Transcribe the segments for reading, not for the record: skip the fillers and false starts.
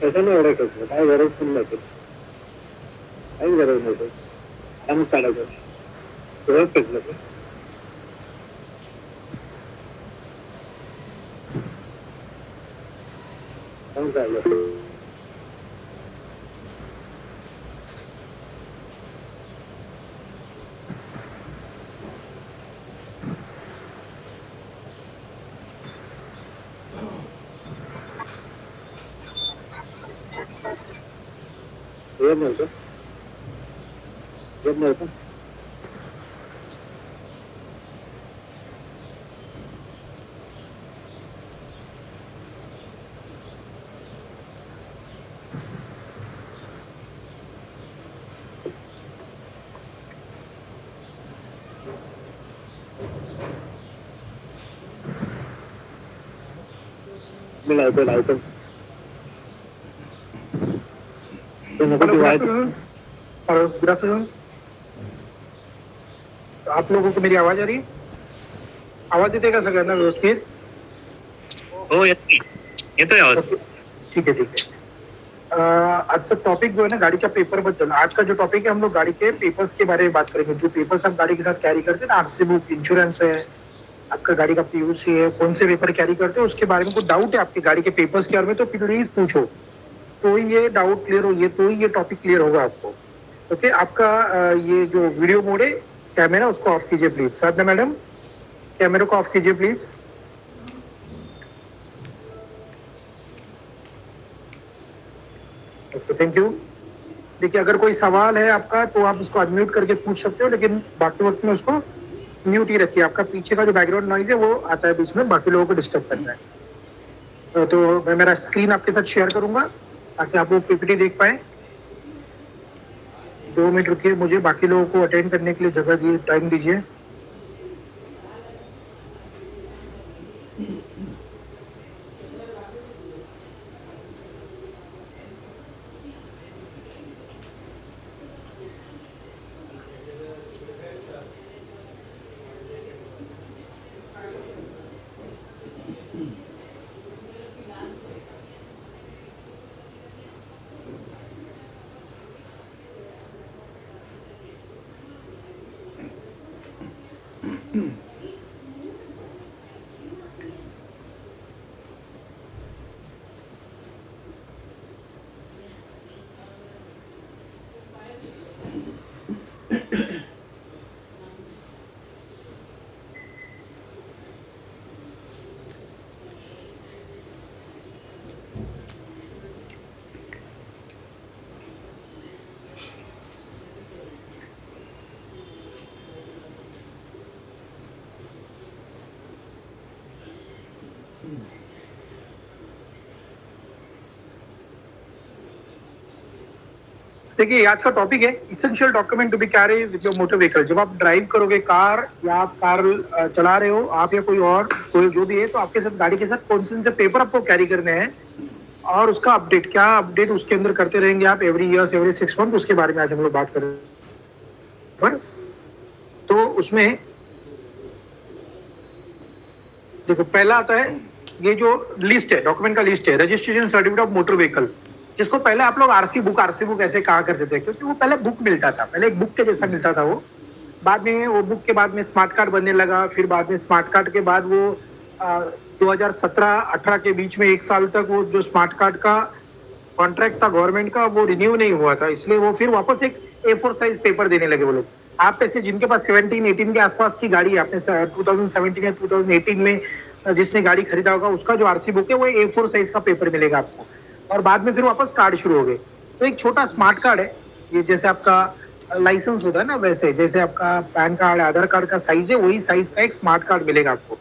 कशाला एवढं करतो? काय गरज पण नाही. काही गरज नाही. त्यामुळे काढायचं तेव्हाच पेटलं ते. त्यामुळे काढलं. येत नव्हतं. येत नव्हतं. मी लावतो. Hello, good afternoon. आप लोगों को मेरी आवाज आ रही है? आवाज येते का सगळ्यांना व्यवस्थित? हो येतोय आवाज. ठीक है. आजचा टॉपिक जो है ना गाड़ी का पेपर बद्दल. आज का जो टॉपिक है हम लोग गाड़ी के पेपर्स के बारे में बात करेंगे. जो पेपर्स आप गाड़ी के साथ कैरी करते हैं ना, आरसी बुक, इंश्योरेंस है, आपका गाड़ी का पीयूसी है, कौन से पेपर कैरी करते हैं उसके बारे में कुछ डाउट है आपकी गाड़ी के पेपर्स के बारे में तो प्लीज पूछो. तो ये डाउट क्लियर हो, ये टॉपिक क्लियर होगा आपको. ओके, आपका ये जो वीडियो मोड है, कैमरा उसको ऑफ कीजिए प्लीज. साधना मैडम, कैमरे को ऑफ कीजिए प्लीज. Okay, thank you. देखिए, अगर कोई सवाल है आपका तो आप उसको अनम्यूट करके पूछ सकते हो, लेकिन बाकी वक्त में उसको म्यूट ही रखिए. आपका पीछे का जो बैकग्राउंड नॉइज है वो आता है बीच में, बाकी लोगों को डिस्टर्ब करना है. तो मैं मेरा स्क्रीन आपके साथ शेयर करूंगा ताकि आप वो पीपीटी देख पाए. 2 मिनट रुकिए, मुझे बाकी लोगों को अटेंड करने के लिए जगह दिए, टाइम दीजिए. देखिए, आज का टॉपिक है essential document to be carry with your motor vehicle. जब आप ड्राइव करोगे कार, या आप कार चला रहे हो आप या कोई और, कोई जो भी है, तो आपके साथ गाड़ी के साथ कौन से पेपर आपको कैरी करने हैं और उसका अपडेट, क्या अपडेट उसके अंदर करते रहेंगे आप एवरी ईयर, एवरी 6 मंथ, उसके बारे में आज हम लोग बात करें. तो उसमें देखो, पहला आता है ये जो लिस्ट है, डॉक्यूमेंट का लिस्ट है, registration certificate of motor vehicle, जिसको पहले आप लोग आरसी बुक ऐसे कहा करते थे, क्योंकि वो पहले बुक मिलता था, पहले एक बुक के जैसा मिलता था वो. बाद में वो बुक के बाद में स्मार्ट कार्ड बनने लगा. फिर बाद में स्मार्ट कार्ड के बाद वो 2017-18 के बीच में 1 साल तक वो जो स्मार्ट कार्ड का कॉन्ट्रैक्ट था गवर्नमेंट का, वो रिन्यू नहीं हुआ था, इसलिए वो फिर वापस एक A4 साइज पेपर देने लगे वो लोग. आप में से जिनके पास 17-18 के आसपास की गाड़ी है, आपने 2017 या 2018 में जिसने गाड़ी खरीदा होगा, उसका जो आरसी बुक है वो A4 साइज का पेपर मिलेगा आपको. और बाद में फिर वापस कार्ड शुरू हो गए. तो एक छोटा स्मार्ट कार्ड है ये, जैसे आपका लाइसेंस होता है ना, वैसे जैसे आपका पैन कार्ड, आधार कार्ड का साइज है, वही साइज का एक स्मार्ट कार्ड मिलेगा आपको.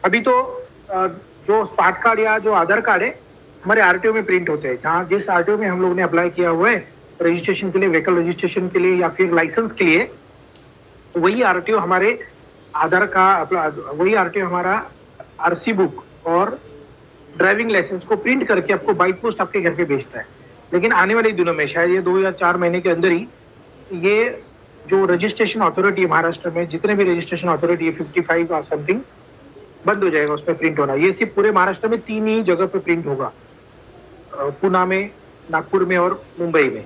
अभी तो जो स्मार्ट कार्ड या जो आधार कार्ड है हमारे आरटीओ में प्रिंट होते हैं. जहाँ जिस आरटीओ में हम लोग ने अप्लाई किया हुआ है रजिस्ट्रेशन के लिए, व्हीकल रजिस्ट्रेशन के लिए या फिर लाइसेंस के लिए, वही आरटीओ हमारे आधार का, वही आरटीओ हमारा आरसी बुक और ड्राइविंग लाइसेंस को प्रिंट करके आपको बाई पोस्ट आपके घर पे भेजता है. लेकिन आने वाले दिनों में, शायद ये 2 या 4 महीने के अंदर ही, ये जो रजिस्ट्रेशन अथॉरिटी है महाराष्ट्र में, जितने भी रजिस्ट्रेशन अथॉरिटी है 55 और समथिंग, बंद हो जाएगा उसमें प्रिंट होना. ये सिर्फ पूरे महाराष्ट्र में 3 ही जगह पे प्रिंट होगा. पुणे में, नागपुर में और मुंबई में।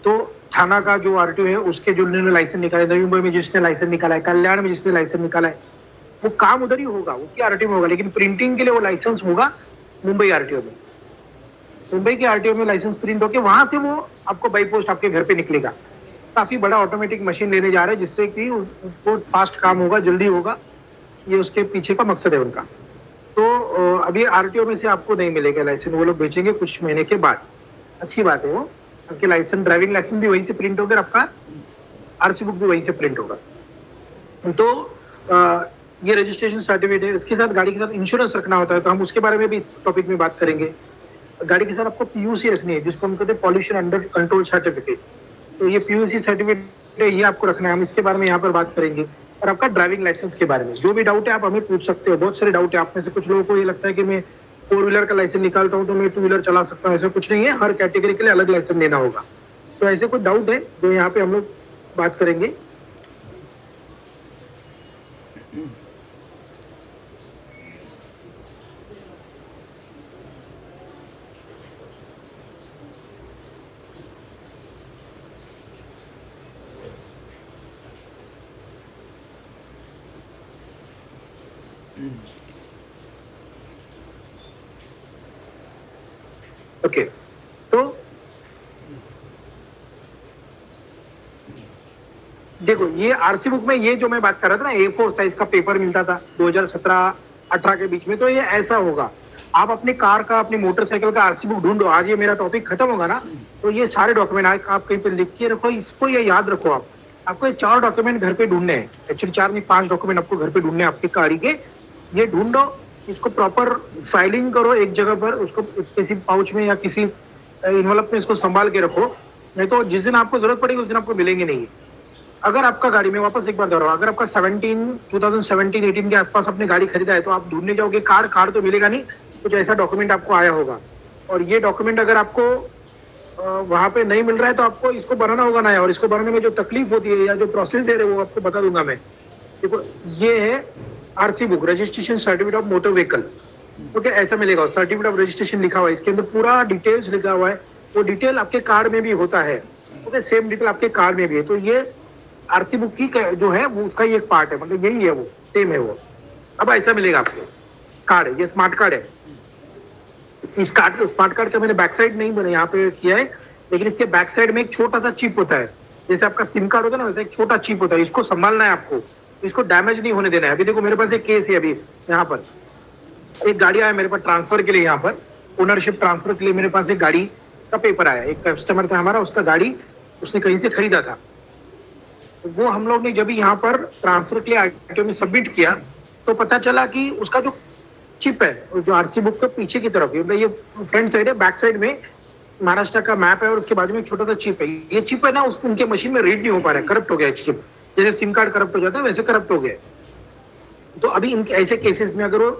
तो थाना का जो आरटीओ है उसके जो लाइसेंस निकाले, नवी मुंबई में जिसने लाइसेंस निकाला है, कल्याण में जिसने लाइसेंस निकाला है, वो काम उधर ही होगा, उसी आरटीओ में होगा, लेकिन प्रिंटिंग के लिए वो लाइसेंस होगा मुंबई आरटीओ में। मुंबई के आरटीओ में लाइसेंस प्रिंट होकर वहां से वो आपको बाई पोस्ट आपके घर पे निकलेगा। काफी बड़ा ऑटोमेटिक मशीन लेने जा रहे हैं जिससे कि उसको फास्ट काम होगा, जल्दी होगा, ये उसके पीछे का मकसद है उनका। तो अभी आरटीओ में से आपको नहीं मिलेगा लाइसेंस, वो लोग बेचेंगे कुछ महीने के बाद। अच्छी बात है, वो आपके लाइसेंस, ड्राइविंग लाइसेंस भी वहीं से प्रिंट होगा, आपका आरसी बुक भी वहीं से प्रिंट होगा। तो ये रजिस्ट्रेशन सर्टिफिकेट है, इसके साथ गाड़ी के साथ इंश्योरेंस रखना होता है, तो हम उसके बारे में भी इस टॉपिक में बात करेंगे। गाड़ी के साथ आपको पीयूसी रखनी है, जिसको हम कहते हैं पॉल्यूशन अंडर कंट्रोल सर्टिफिकेट। तो ये पीयूसी सर्टिफिकेट है, ये आपको रखना है, हम इसके बारे में यहाँ पर बात करेंगे। और आपका ड्राइविंग लाइसेंस के बारे में जो भी डाउट है आप हमें पूछ सकते हो, बहुत सारे डाउट है। आप में से कुछ लोगों को ये लगता है कि मैं 4 व्हीलर का लाइसेंस निकालता हूँ तो मैं 2 व्हीलर चला सकता हूँ, ऐसा कुछ नहीं है, हर कैटेगरी के लिए अलग लाइसेंस लेना होगा। तो ऐसे कुछ डाउट है जो यहाँ पे हम लोग बात करेंगे। ओके, तो देखो ये आरसी बुक में ये जो मैं बात कर रहा था ना, A4 साइज का पेपर मिलता था 2017-18 के बीच में, तो ये ऐसा होगा। आप अपनी कार का, अपनी मोटरसाइकिल का आरसी बुक ढूंढो, आज ये मेरा टॉपिक खत्म होगा ना, तो ये सारे डॉक्यूमेंट आप कहीं पे लिख के रखो, इसको ये याद रखो। आपको ये 4 डॉक्यूमेंट घर पे ढूंढने हैं, एक्चुअली 4 नहीं 5 डॉक्यूमेंट आपको घर पे ढूंढने हैं आपकी गाड़ी के। ये ढूंढो, इसको प्रॉपर फाइलिंग करो एक जगह पर, उसको किसी पाउच में या किसी इन्वेलप में इसको संभाल के रखो, नहीं तो जिस दिन आपको जरूरत पड़ेगी उस दिन आपको मिलेंगे नहीं। अगर आपका गाड़ी में, वापस एक बार दोहराऊं, अगर आपका 2017-18 के आसपास अपनी गाड़ी खरीदा है तो आप ढूंढने जाओगे कार तो मिलेगा नहीं, कुछ ऐसा डॉक्यूमेंट आपको आया होगा। और ये डॉक्यूमेंट अगर आपको वहां पे नहीं मिल रहा है तो आपको इसको बनाना होगा नया, और इसको बनाने में जो तकलीफ होती है या जो प्रोसेस है वो आपको बता दूंगा मैं। देखो ये है RC book, registration certificate of motor vehicle. Okay, ऐसा मिलेगा, सर्टिफिकेट ऑफ रजिस्ट्रेशन लिखा हुआ है, इसके अंदर पूरा डिटेल्स लिखा हुआ है। वो डिटेल आपके कार्ड में भी होता है। ओके, सेम डिटेल आपके कार्ड में भी है। तो ये आरसी बुक की जो है वो उसका ही एक पार्ट है, मतलब यही है, वो सेम है वो। अब ऐसा मिलेगा आपको कार्ड, ये स्मार्ट कार्ड है। इस कार्ड, स्मार्ट कार्ड का मैंने बैक साइड नहीं बना यहाँ पे किया है, लेकिन इसके बैक साइड में एक छोटा सा चिप होता है, जैसे आपका सिम कार्ड होता है ना, वैसे एक छोटा चिप होता है। इसको संभालना है आपको, इसको डैमेज नहीं होने देना है। अभी देखो मेरे पास एक केस है, अभी यहाँ पर एक गाड़ी आया मेरे पास ट्रांसफर के लिए, यहाँ पर ओनरशिप ट्रांसफर के लिए मेरे पास एक गाड़ी का पेपर आया। एक कस्टमर था हमारा, उसका गाड़ी उसने कहीं से खरीदा था, तो वो हम लोग ने जब यहाँ पर ट्रांसफर के लिए आरटीओ में सबमिट किया तो पता चला कि उसका जो चिप है, जो आरसी बुक के पीछे की तरफ, ये फ्रंट साइड है, बैक साइड में महाराष्ट्र का मैप है और उसके बाजू में एक छोटा सा चिप है। ये चिप है ना, उसको उनके मशीन में रीड नहीं हो पा रहा है, करप्ट हो गया चिप। जैसे सिम कार्ड करप्ट हो जाता है वैसे करप्ट हो गया। तो अभी इन ऐसे केसेस में अगर वो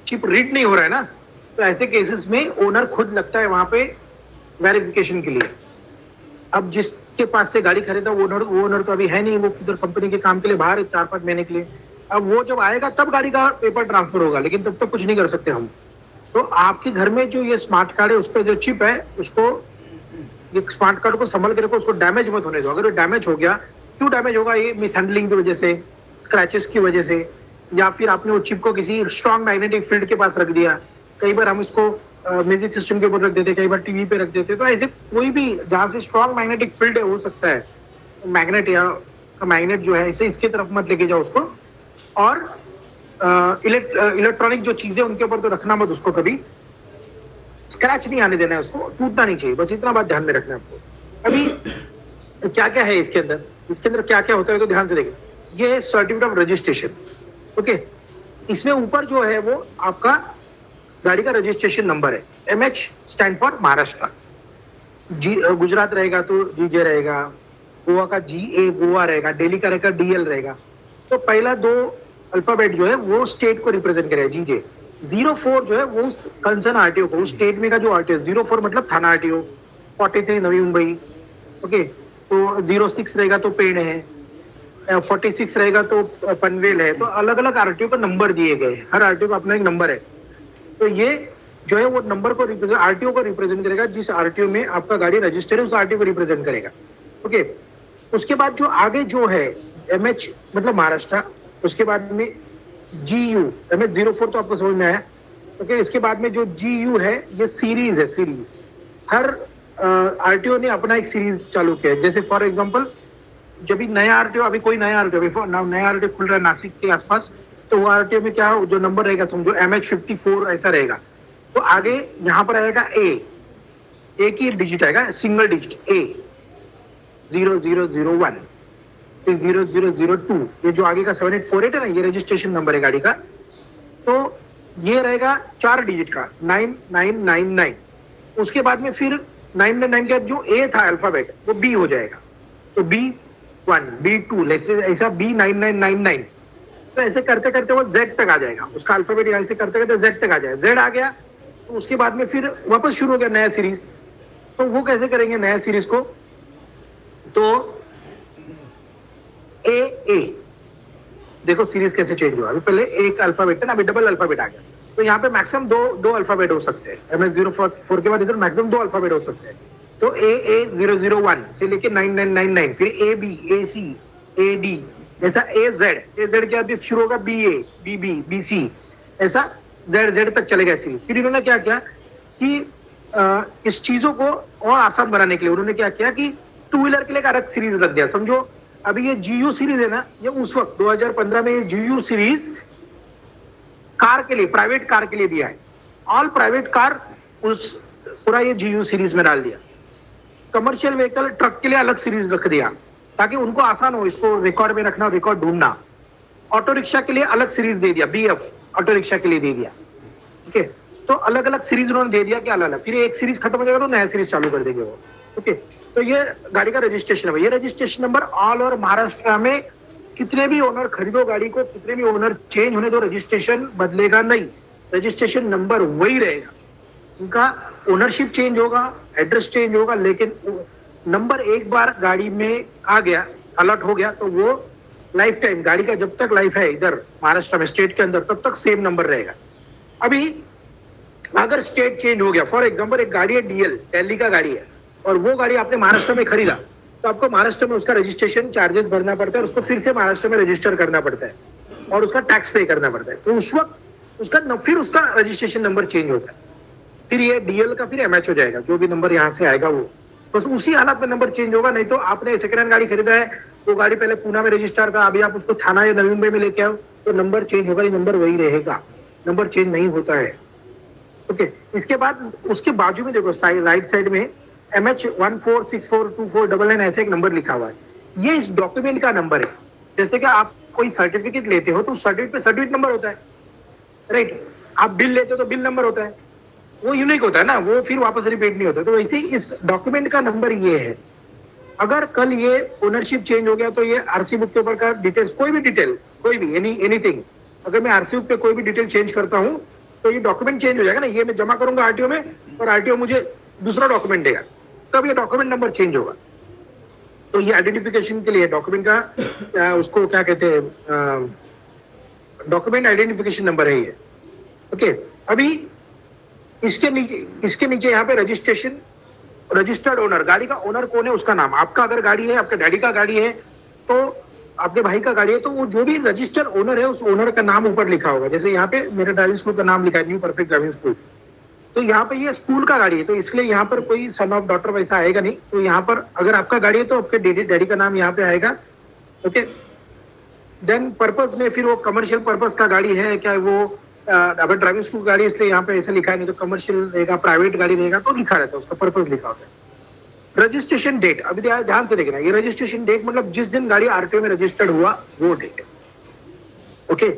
चिप रीड नहीं हो रहा है ना, तो ऐसे केसेस में ओनर खुद लगता है वहां पे वेरिफिकेशन के लिए। अब जिसके पास से गाड़ी खरीदा वो ओनर तो अभी है नहीं, वो उधर कंपनी के काम के लिए बाहर है 4-5 महीने के लिए। अब वो जब आएगा तब गाड़ी का पेपर ट्रांसफर होगा, लेकिन तब तक कुछ नहीं कर सकते हम। तो आपके घर में जो ये स्मार्ट कार्ड है उस पर जो चिप है, उसको, ये स्मार्ट कार्ड को संभल के रखो, उसको डैमेज मत होने दो। अगर वो डैमेज हो गया, क्यों डैमेज होगा? ये मिस हैंडलिंग की वजह से, स्क्रैचेस की वजह से, या फिर आपने वो चिप को किसी स्ट्रॉन्ग मैग्नेटिक फील्ड के पास रख दिया। कई बार हम इसको म्यूजिक सिस्टम के ऊपर रख देते, कई बार टीवी पे रख देते। तो ऐसे कोई भी जहाँ से स्ट्रॉन्ग मैग्नेटिक फील्ड हो सकता है, मैग्नेट या मैग्नेट जो है, इसे इसके तरफ मत लेके जाओ उसको। और इलेक्ट्रॉनिक जो चीजें उनके ऊपर तो रखना मत, उसको कभी स्क्रैच नहीं आने देना है, उसको टूटना नहीं चाहिए, बस इतना बात ध्यान में रखना है आपको। अभी क्या क्या है इसके अंदर क्या क्या होता है तो ध्यान से देखें। ये सर्टिफिकेट ऑफ रजिस्ट्रेशन, ओके, इसमें ऊपर जो है वो आपका गाड़ी का रजिस्ट्रेशन नंबर है। MH stand for Maharashtra, Gujarat रहेगा तो GJ रहेगा, गोवा का GA गोवा रहेगा, दिल्ली का रहेगा DL रहेगा। तो पहला 2 अल्फाबेट जो है वो स्टेट को रिप्रेजेंट करेगा, GJ। 04 जो है वो कंसर्न आरटीओ को, स्टेट में का जो आरटीओ, 04 मतलब थाना आरटीओ, 43 नवी मुंबई, ओके। तो 06 रहेगा तो पेड़ है, 46 रहेगा तो पनवेल है। तो अलग अलग आरटीओ का नंबर दिए गए, हर आरटीओ का अपना एक नंबर है। तो ये जो है वो नंबर को रिप्रेजेंट, आरटीओ को रिप्रेजेंट करेगा, जिस आरटीओ में आपका गाड़ी रजिस्टर है उस आरटीओ को रिप्रेजेंट करेगा। ओके, उसके बाद जो आगे जो है एमएच मतलब महाराष्ट्र, उसके बाद में GU, MH04 तो आपको समझ में आया। ओके, इसके बाद में जो GU है ये सीरीज है, सीरीज। हर आरटीओ ने अपना एक सीरीज चालू किया है। जैसे फॉर एग्जांपल जब भी नया आरटीओ, अभी कोई नया आरटीओ नया आरटीओ खुल रहा है नासिक के आसपास, तो वो आरटीओ में क्या जो नंबर रहेगा समझो MH54 ऐसा रहेगा, तो आगे यहाँ पर आएगा ए की डिजिट आएगा, सिंगल डिजिट A 0001 0002, ये जो आगे का 7848 है ना, ये रजिस्ट्रेशन नंबर है गाड़ी का। तो ये रहेगा 4 डिजिट का 9999। उसके बाद में फिर 999 के बाद जो A था अल्फाबेट वो B हो जाएगा, तो B1 B2 ऐसा B9999। तो ऐसे करते करते वो Z तक आ जाएगा, उसका अल्फाबेट ऐसे करते करते Z तक आ जाएगा। Z आ गया तो उसके बाद में फिर वापस शुरू हो गया नया सीरीज। तो वो कैसे करेंगे नया सीरीज को, तो A देखो सीरीज कैसे चेंज हुआ। अभी पहले एक अल्फाबेट था ना, अभी डबल अल्फाबेट आ गया। तो यहाँ पे मैक्सिमम दो अल्फाबेट हो सकते हैं। MH04 के बाद इधर मैक्सिमम 2 अल्फाबेट हो सकते हैं। तो AA001 से लेके 9999, फिर AB AC AD, ऐसा AZ के बाद शुरू होगा BA BB BC, ऐसा Z तक चलेगा सीरीज। फिर इन्होंने क्या किया कि इस चीजों को और आसान बनाने के लिए उन्होंने क्या किया कि 2 व्हीलर के लिए एक अलग सीरीज रख दिया। समझो अभी ये GU सीरीज है ना, ये उस वक्त 2015 में ये GU सीरीज कार के लिए, प्राइवेट कार के लिए दिया है। ऑल प्राइवेट कार उस पूरा ये GU सीरीज में डाल दिया। कमर्शियल व्हीकल ट्रक के लिए अलग सीरीज रख दिया ताकि उनको आसान हो इसको रिकॉर्ड में रखना, रिकॉर्ड ढूंढना। ऑटो रिक्शा के लिए अलग सीरीज दे दिया, BF ऑटो रिक्शा के लिए दे दिया। ठीक है, तो अलग अलग सीरीज उन्होंने दे दिया कि अलग अलग, फिर एक सीरीज खत्म हो जाएगा तो नया सीरीज चालू कर देंगे वो। ओके, तो ये गाड़ी का रजिस्ट्रेशन नंबर, ये registration number all over Maharashtra में कितने भी ओनर खरीदो गाड़ी को, कितने भी ओनर चेंज होने दो, रजिस्ट्रेशन बदलेगा नहीं, रजिस्ट्रेशन नंबर वही रहेगा। उनका ओनरशिप चेंज होगा, एड्रेस चेंज होगा, लेकिन नंबर एक बार गाड़ी में आ गया, अलर्ट हो गया, तो वो लाइफ टाइम गाड़ी का जब तक लाइफ है इधर महाराष्ट्र में स्टेट के अंदर तब तक सेम नंबर रहेगा। अभी अगर स्टेट चेंज हो गया, फॉर एग्जांपल एक गाड़ी है DL दिल्ली का गाड़ी है और वो गाड़ी आपने महाराष्ट्र में खरीदा, तो आपको महाराष्ट्र में उसका रजिस्ट्रेशन चार्जेस भरना पड़ता है और उसको फिर से महाराष्ट्र में रजिस्टर करना पड़ता है और उसका टैक्स पे करना पड़ता है। तो उस वक्त फिर उसका रजिस्ट्रेशन नंबर चेंज होता है, फिर ये DL का फिर MH हो जाएगा, जो भी नंबर यहाँ से आएगा वो बस उसी हालत में नंबर चेंज होगा। नहीं तो आपने सेकंड हैंड गाड़ी खरीदा है, वो गाड़ी पहले पूना में रजिस्टर था, अभी आप उसको थाना या नवी मुंबई में लेके आओ तो नंबर चेंज होगा, ये नंबर वही रहेगा, नंबर चेंज नहीं होता है। ओके, इसके बाद उसके बाजू में देखो राइट साइड में MH14642499 ऐसे एक नंबर लिखा हुआ है, ये इस डॉक्यूमेंट का नंबर है। जैसे कि आप कोई सर्टिफिकेट लेते हो तो सर्टिफिकेट पे सर्टिफिकेट नंबर होता है, राइट। आप बिल लेते हो तो बिल नंबर होता है, वो यूनिक होता है ना, वो फिर वापस रिपीट नहीं होता। तो वैसे ही इस डॉक्यूमेंट का नंबर ये है। अगर कल ये ओनरशिप चेंज हो गया तो ये आरसी बुक के ऊपर का डिटेल्स, कोई भी डिटेल, कोई भी एनीथिंग, अगर मैं आरसी बुक पे कोई भी डिटेल चेंज करता हूँ तो ये डॉक्यूमेंट चेंज हो जाएगा ना, ये मैं जमा करूंगा आरटीओ में और आरटीओ मुझे दूसरा डॉक्यूमेंट देगा, तब ये डॉक्यूमेंट नंबर चेंज होगा। तो ये आइडेंटिफिकेशन के लिए डॉक्यूमेंट का उसको क्या कहते हैं, डॉक्यूमेंट आइडेंटिफिकेशन नंबर है ये। ओके, अभी इसके नीचे यहाँ पे रजिस्ट्रेशन, रजिस्टर्ड ओनर, गाड़ी का ओनर कौन है उसका नाम। आपका अगर गाड़ी है, आपके डैडी का गाड़ी है, तो आपके भाई का गाड़ी है, तो वो जो भी रजिस्टर्ड ओनर है उस ओनर का नाम ऊपर लिखा होगा। जैसे यहाँ पे मेरे ड्राइविंग स्कूल का नाम लिखा है, न्यू परफेक्ट ड्राइविंग स्कूल, तो यहाँ पे ये स्कूल का गाड़ी है, तो इसलिए यहाँ पर कोई सन ऑफ डॉटर वैसा आएगा नहीं। तो यहाँ पर अगर आपका गाड़ी है तो आपके डैडी का नाम यहाँ पे आएगा। ओके, देन पर्पस में फिर वो कमर्शियल पर्पस का गाड़ी है क्या, वो अगर ड्राइविंग स्कूल गाड़ी इसलिए यहाँ पे ऐसा लिखा है, नहीं तो कमर्शियल रहेगा, प्राइवेट गाड़ी रहेगा तो लिखा रहता है, उसका पर्पस लिखा होता है। रजिस्ट्रेशन डेट, अभी ध्यान से देखना, ये रजिस्ट्रेशन डेट मतलब जिस दिन गाड़ी आरटीओ में रजिस्टर्ड हुआ वो डेट है। ओके,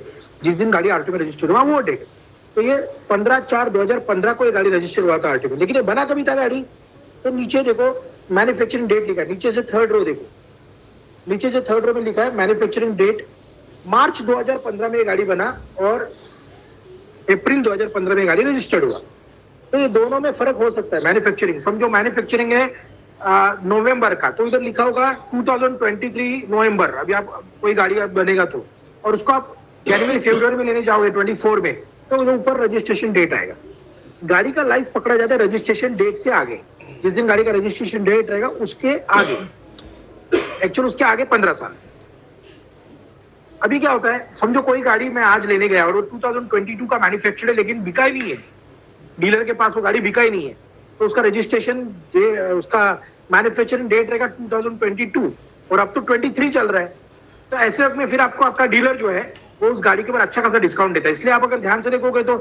जिस दिन गाड़ी आरटीओ में रजिस्टर्ड हुआ वो डेट। तो ये 15/4/2015 को ये गाड़ी रजिस्टर हुआ था आरटीओ में, लेकिन ये बना कभी था गाड़ी, तो नीचे देखो मैन्युफैक्चरिंग डेट लिखा है, नीचे से थर्ड रो देखो, नीचे से थर्ड रो में लिखा है मैन्युफैक्चरिंग डेट, मार्च 2015 में ये गाड़ी बना और अप्रैल 2015 में गाड़ी रजिस्टर्ड हुआ। तो ये दोनों में फर्क हो सकता है। मैन्युफैक्चरिंग, समझो मैन्युफैक्चरिंग है नवंबर का, तो इधर लिखा होगा 2023 नवंबर, अभी आप कोई गाड़ी बनेगा तो, और उसको आप जनवरी फरवरी में लेने जाओगे 24 में, तो ऊपर रजिस्ट्रेशन डेट आएगा। गाड़ी का लाइफ पकड़ा जाता है रजिस्ट्रेशन डेट से आगे। जिस दिन गाड़ी का रजिस्ट्रेशन डेट रहेगा उसके आगे, एक्चुअल उसके आगे 15 साल। अभी क्या होता है, समझो कोई गाड़ी मैं आज लेने गया और वो 2022 का मैन्युफैक्चर्ड है लेकिन बिका ही नहीं है, डीलर के पास वो गाड़ी बिका ही नहीं है, तो उसका रजिस्ट्रेशन उसका मैन्युफैक्चरिंग डेट रहेगा 2022 और अब तो 23 चल रहा है। तो ऐसे वक्त में फिर आपको आपका डीलर जो है वो उस गाड़ी के ऊपर अच्छा खासा डिस्काउंट देता है। इसलिए आप अगर ध्यान से देखोगे तो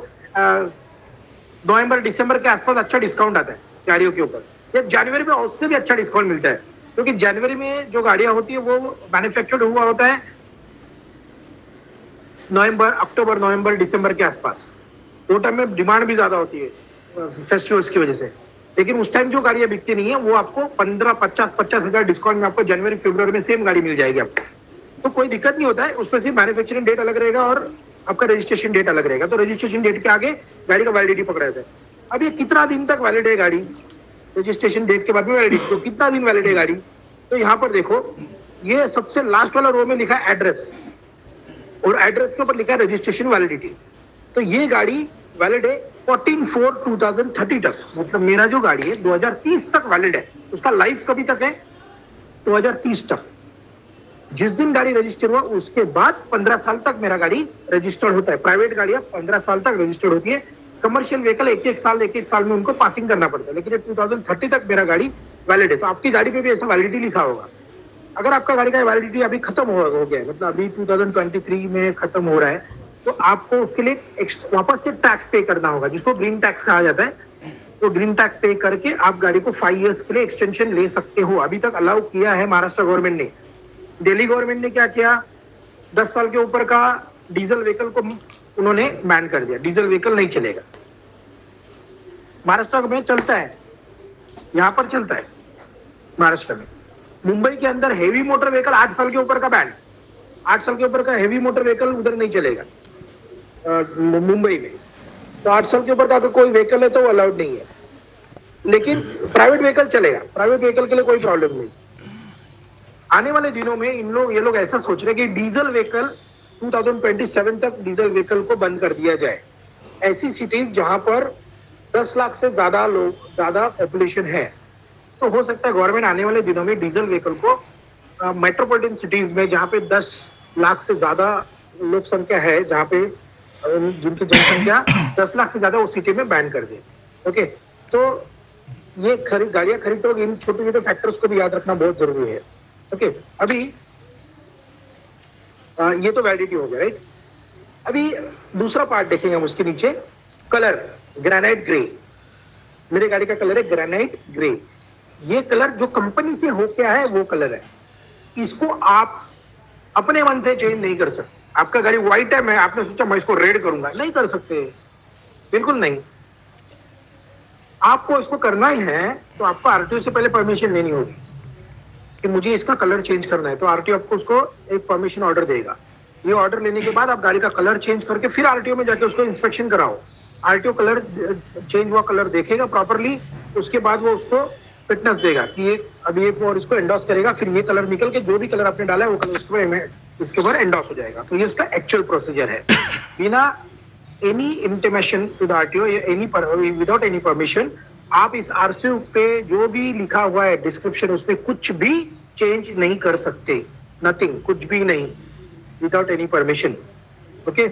नवंबर दिसंबर के आसपास अच्छा डिस्काउंट आता है गाड़ियों के ऊपर। या जनवरी में उससे भी अच्छा डिस्काउंट मिलता है, क्योंकि जनवरी में जो गाड़ियां होती है वो मैन्युफैक्चर्ड हुआ होता है अक्टूबर नवंबर दिसंबर के आसपास। वो टाइम में डिमांड भी ज्यादा होती है फेस्टिवल्स की वजह से, लेकिन उस टाइम जो गाड़ियां बिकती नहीं है वो आपको 15-50 हजार डिस्काउंट में आपको जनवरी फरवरी में सेम गाड़ी मिल जाएगी आपको। तो कोई दिक्कत नहीं होता है, उसमें सिर्फ मैन्युफैक्चरिंग डेट अलग रहेगा और आपका रजिस्ट्रेशन डेट अलग रहेगा। तो रजिस्ट्रेशन डेट के आगे गाड़ी का वैलिडिटी पकड़ा जाता है। अब ये कितना दिन तक वैलिड है गाड़ी, रजिस्ट्रेशन डेट के बाद में वैलिडिटी, तो कितना दिन वैलिड है गाड़ी। तो यहाँ पर देखो, ये सबसे लास्ट वाला रो में लिखा है एड्रेस, और एड्रेस के ऊपर लिखा है रजिस्ट्रेशन वैलिडिटी। तो ये गाड़ी वैलिड है 14/4/2030 तक, मतलब मेरा जो गाड़ी है 2030 तक वैलिड है। उसका लाइफ कभी तक है, 2030 तक। जिस दिन गाड़ी रजिस्टर हुआ उसके बाद 15 साल तक मेरा गाड़ी रजिस्टर्ड होता है। प्राइवेट गाड़ियां 15 साल तक रजिस्टर्ड होती है, कमर्शियल व्हीकल एक एक साल में उनको पासिंग करना पड़ता है, लेकिन 2030 तक मेरा गाड़ी वैलिड है। तो आपकी गाड़ी पे भी ऐसा वैलिडिटी लिखा होगा। अगर आपका गाड़ी का वैलिडिटी अभी खत्म हो गया है, मतलब अभी 2023 में खत्म हो रहा है, तो आपको उसके लिए वापस से टैक्स पे करना होगा, जिसको ग्रीन टैक्स कहा जाता है। तो ग्रीन टैक्स पे करके आप गाड़ी को 5 इयर्स के लिए एक्सटेंशन ले सकते हो। अभी तक अलाउ किया है महाराष्ट्र गवर्नमेंट ने। दिल्ली गवर्नमेंट ने क्या किया, 10 साल के ऊपर का डीजल व्हीकल को उन्होंने बैन कर दिया, डीजल व्हीकल नहीं चलेगा। महाराष्ट्र में चलता है, यहां पर चलता है महाराष्ट्र में। मुंबई के अंदर हेवी मोटर व्हीकल 8 साल के ऊपर का बैन, 8 साल के ऊपर का हेवी मोटर व्हीकल उधर नहीं चलेगा मुंबई में। तो 8 साल के ऊपर का अगर कोई व्हीकल है तो वो अलाउड नहीं है, लेकिन प्राइवेट व्हीकल चलेगा। प्राइवेट व्हीकल के लिए कोई प्रॉब्लम नहीं। आने वाले दिनों में ये लोग ऐसा सोच रहे हैं कि डीजल व्हीकल 2027 तक डीजल व्हीकल को बंद कर दिया जाए। ऐसी सिटीज जहां पर 10 लाख से ज्यादा पॉपुलेशन है, तो हो सकता है गवर्नमेंट आने वाले दिनों में डीजल व्हीकल को मेट्रोपॉलिटन सिटीज में जहां पे 10 लाख से ज्यादा लोक संख्या है, जहां पे जिनकी जनसंख्या 10 लाख से ज्यादा उस सिटी में बैन कर दे। ओके, तो ये गाड़ियां खरीदते वक्त इन छोटे छोटे फैक्टर्स को भी याद रखना बहुत जरूरी है। ओके, अभी ये तो वैलिडिटी हो गया, राइट। अभी दूसरा पार्ट देखेंगे हम उसके नीचे, कलर ग्रेनाइट ग्रे। मेरे गाड़ी का कलर है ग्रेनाइट ग्रे। ये कलर जो कंपनी से हो क्या है वो कलर है, इसको आप अपने मन से चेंज नहीं कर सकते। आपका गाड़ी व्हाइट है, मैं आपने सोचा मैं इसको रेड करूंगा, नहीं कर सकते, बिल्कुल नहीं। आपको इसको करना ही है तो आपको आरटीओ से पहले परमिशन लेनी होगी कि मुझे इसका कलर चेंज करना है। तो आरटीओ आपको उसको एक परमिशन ऑर्डर देगा। ये ऑर्डर लेने के बाद आप गाड़ी का कलर चेंज करके फिर आरटीओ में जाके उसको इंस्पेक्शन कराओ। आरटीओ कलर चेंज हुआ कलर देखेगा प्रॉपरली, उसके बाद वो उसको फिटनेस देगा कि ये अभी एक और इसको एंडोस करेगा, फिर ये कलर निकल के जो भी कलर आपने डाला है वो कलर इसके ऊपर एंडोस हो जाएगा। तो ये उसका एक्चुअल प्रोसीजर है, बिना any intimation to the RTO, without any permission. आप इस आरसीयू पे जो भी लिखा हुआ है डिस्क्रिप्शन, उसमें कुछ भी चेंज नहीं कर सकते, नथिंग, कुछ भी नहीं, without any permission. Okay,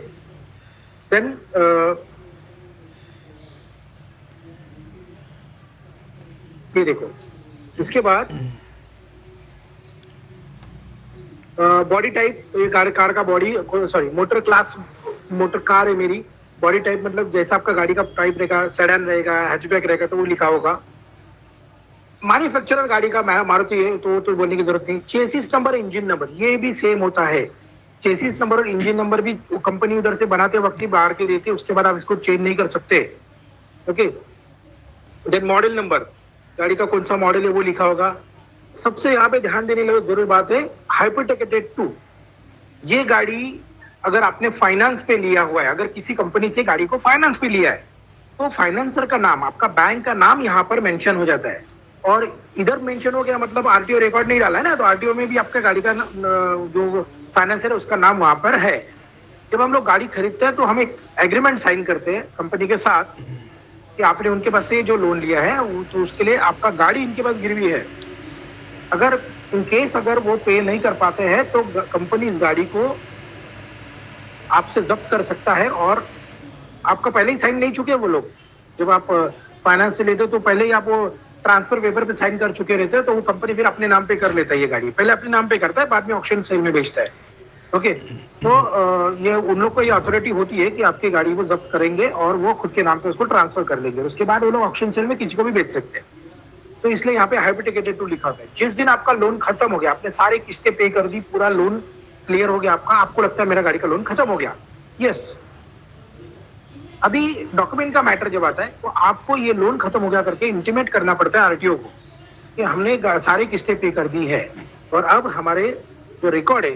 then ये देखो, इसके बाद बॉडी टाइप, ये कार का body, sorry motor class motor car है मेरी। बॉडी टाइप मतलब जैसा आपका गाड़ी का टाइप रहेगा, सेडान रहेगा, हैचबैक रहेगा, तो वो लिखा होगा। मैन्युफैक्चरर गाड़ी का मारुति है तो बोलने की जरूरत नहीं। चेसिस नंबर, इंजन नंबर, ये भी सेम होता है। चेसिस नंबर और इंजन नंबर भी कंपनी उधर से बनाते वक्त ही बाहर के देती है, उसके बाद आप इसको चेंज नहीं कर सकते। ओके, देन मॉडल नंबर, गाड़ी का कौन सा मॉडल है वो लिखा होगा। सबसे यहाँ पे ध्यान देने लगे जरूरी बात है, हाइपोथेकेटेड टू। ये गाड़ी अगर आपने फाइनेंस पे लिया हुआ है, अगर किसी कंपनी से गाड़ी को फाइनेंस पे लिया है, तो फाइनेंसर का नाम, आपका बैंक का नाम यहाँ पर मेंशन हो जाता है। और इधर मेंशन हो गया मतलब आरटीओ रिकॉर्ड नहीं डाला है ना, तो आरटीओ में भी आपका गाड़ी का जो फाइनेंसर है उसका नाम वहां पर है। जब हम लोग गाड़ी खरीदते हैं तो हम एक एग्रीमेंट साइन करते हैं कंपनी के साथ कि आपने उनके पास से जो लोन लिया है तो उसके लिए आपका गाड़ी इनके पास गिरवी है। अगर इन केस अगर वो पे नहीं कर पाते हैं तो कंपनी इस गाड़ी को आपसे जब्त कर सकता है। और आपका पहले ही साइन नहीं चुके वो लोग, जब आप फाइनेंस से लेते हो तो पहले ही आप वो ट्रांसफर पेपर पे साइन कर चुके रहते हो, तो वो कंपनी फिर अपने नाम पे कर लेता है ये गाड़ी, पहले अपने नाम पे करता है, बाद में ऑक्शन सेल में बेचता है। ओके, तो ये उन लोग को ये अथॉरिटी होती है कि आपकी गाड़ी को जब्त करेंगे और वो खुद के नाम पे उसको ट्रांसफर कर लेंगे, उसके बाद वो लोग ऑक्शन सेल में किसी को भी बेच सकते हैं। तो इसलिए यहाँ पे हाइपोथेकेटेड टू लिखा हुआ है। जिस दिन आपका लोन खत्म हो गया, आपने सारी किस्तें पे कर दी, पूरा लोन क्लियर हो गया आपका, आपको लगता है मेरा गाड़ी का लोन खत्म हो गया, यस, अभी डॉक्यूमेंट का मैटर जब आता है तो आपको ये लोन खत्म हो गया करके इंटीमेट करना पड़ता है आरटीओ को कि हमने सारी किस्तें पे कर दी है और अब हमारे जो रिकॉर्ड है,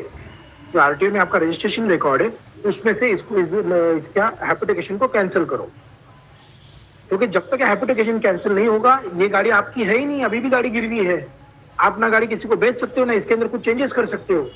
जो आरटीओ में आपका रजिस्ट्रेशन रिकॉर्ड है, उसमें से इसका हाइपोथेकेशन को कैंसिल करो, क्योंकि जब तक हाइपोथेकेशन कैंसिल नहीं होगा ये गाड़ी आपकी है ही नहीं, अभी भी गाड़ी गिरवी है। आप ना गाड़ी किसी को बेच सकते हो, ना इसके अंदर कुछ चेंजेस कर सकते हो।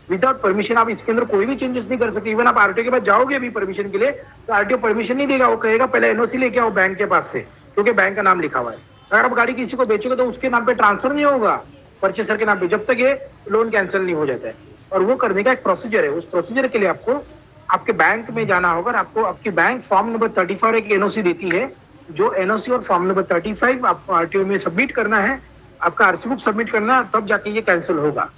विदाउट परमिशन आप इसके अंदर कोई भी चेंजेस नहीं कर सकते। इवन आप आरटीओ के पास जाओगे अभी परमिशन के लिए तो आरटीओ परमिशन नहीं देगा, वो कहेगा पहले एनओसी लेके आओ बैंक के पास से, क्योंकि बैंक का नाम लिखा हुआ है। अगर आप गाड़ी किसी को बेचोगे तो उसके नाम पे ट्रांसफर नहीं होगा, परचेसर के नाम पे, जब तक ये लोन कैंसिल नहीं हो जाता है। और वो करने का एक प्रोसीजर है, उस प्रोसीजर के लिए आपको आपके बैंक में जाना होगा। आपको आपकी बैंक फॉर्म नंबर 35 एक एनओसी देती है, जो एनओसी और फॉर्म नंबर 35 आपको आरटीओ में सबमिट करना है, आपका आरसी बुक सबमिट करना है, तब जाके ये कैंसिल होगा।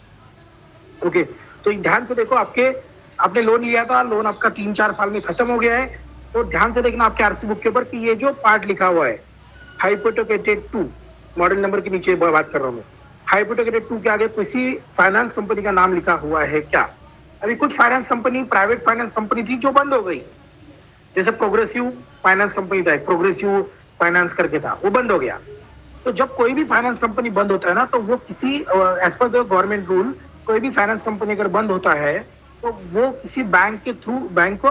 ओके, तो ध्यान से देखो, आपने लोन लिया था, लोन आपका 3-4 साल में खत्म हो गया है, तो ध्यान से देखना आपके आरसी बुक के ऊपर कि ये जो पार्ट लिखा हुआ है हाइपोथेकेटेड टू, मॉडल नंबर के नीचे बात कर रहा हूँ मैं, हाइपोथेकेटेड टू के आगे किसी फाइनेंस कंपनी का नाम लिखा हुआ है क्या? अभी कुछ finance company, private finance company थी जो बंद हो गई, जैसे प्रोग्रेसिव फाइनेंस कंपनी था, प्रोग्रेसिव फाइनेंस करके था, वो बंद हो गया। तो जब कोई भी फाइनेंस कंपनी बंद होता है ना, तो वो किसी as per the government rule, कोई भी फाइनेंस कंपनी अगर बंद होता है तो वो किसी बैंक के थ्रू बैंक को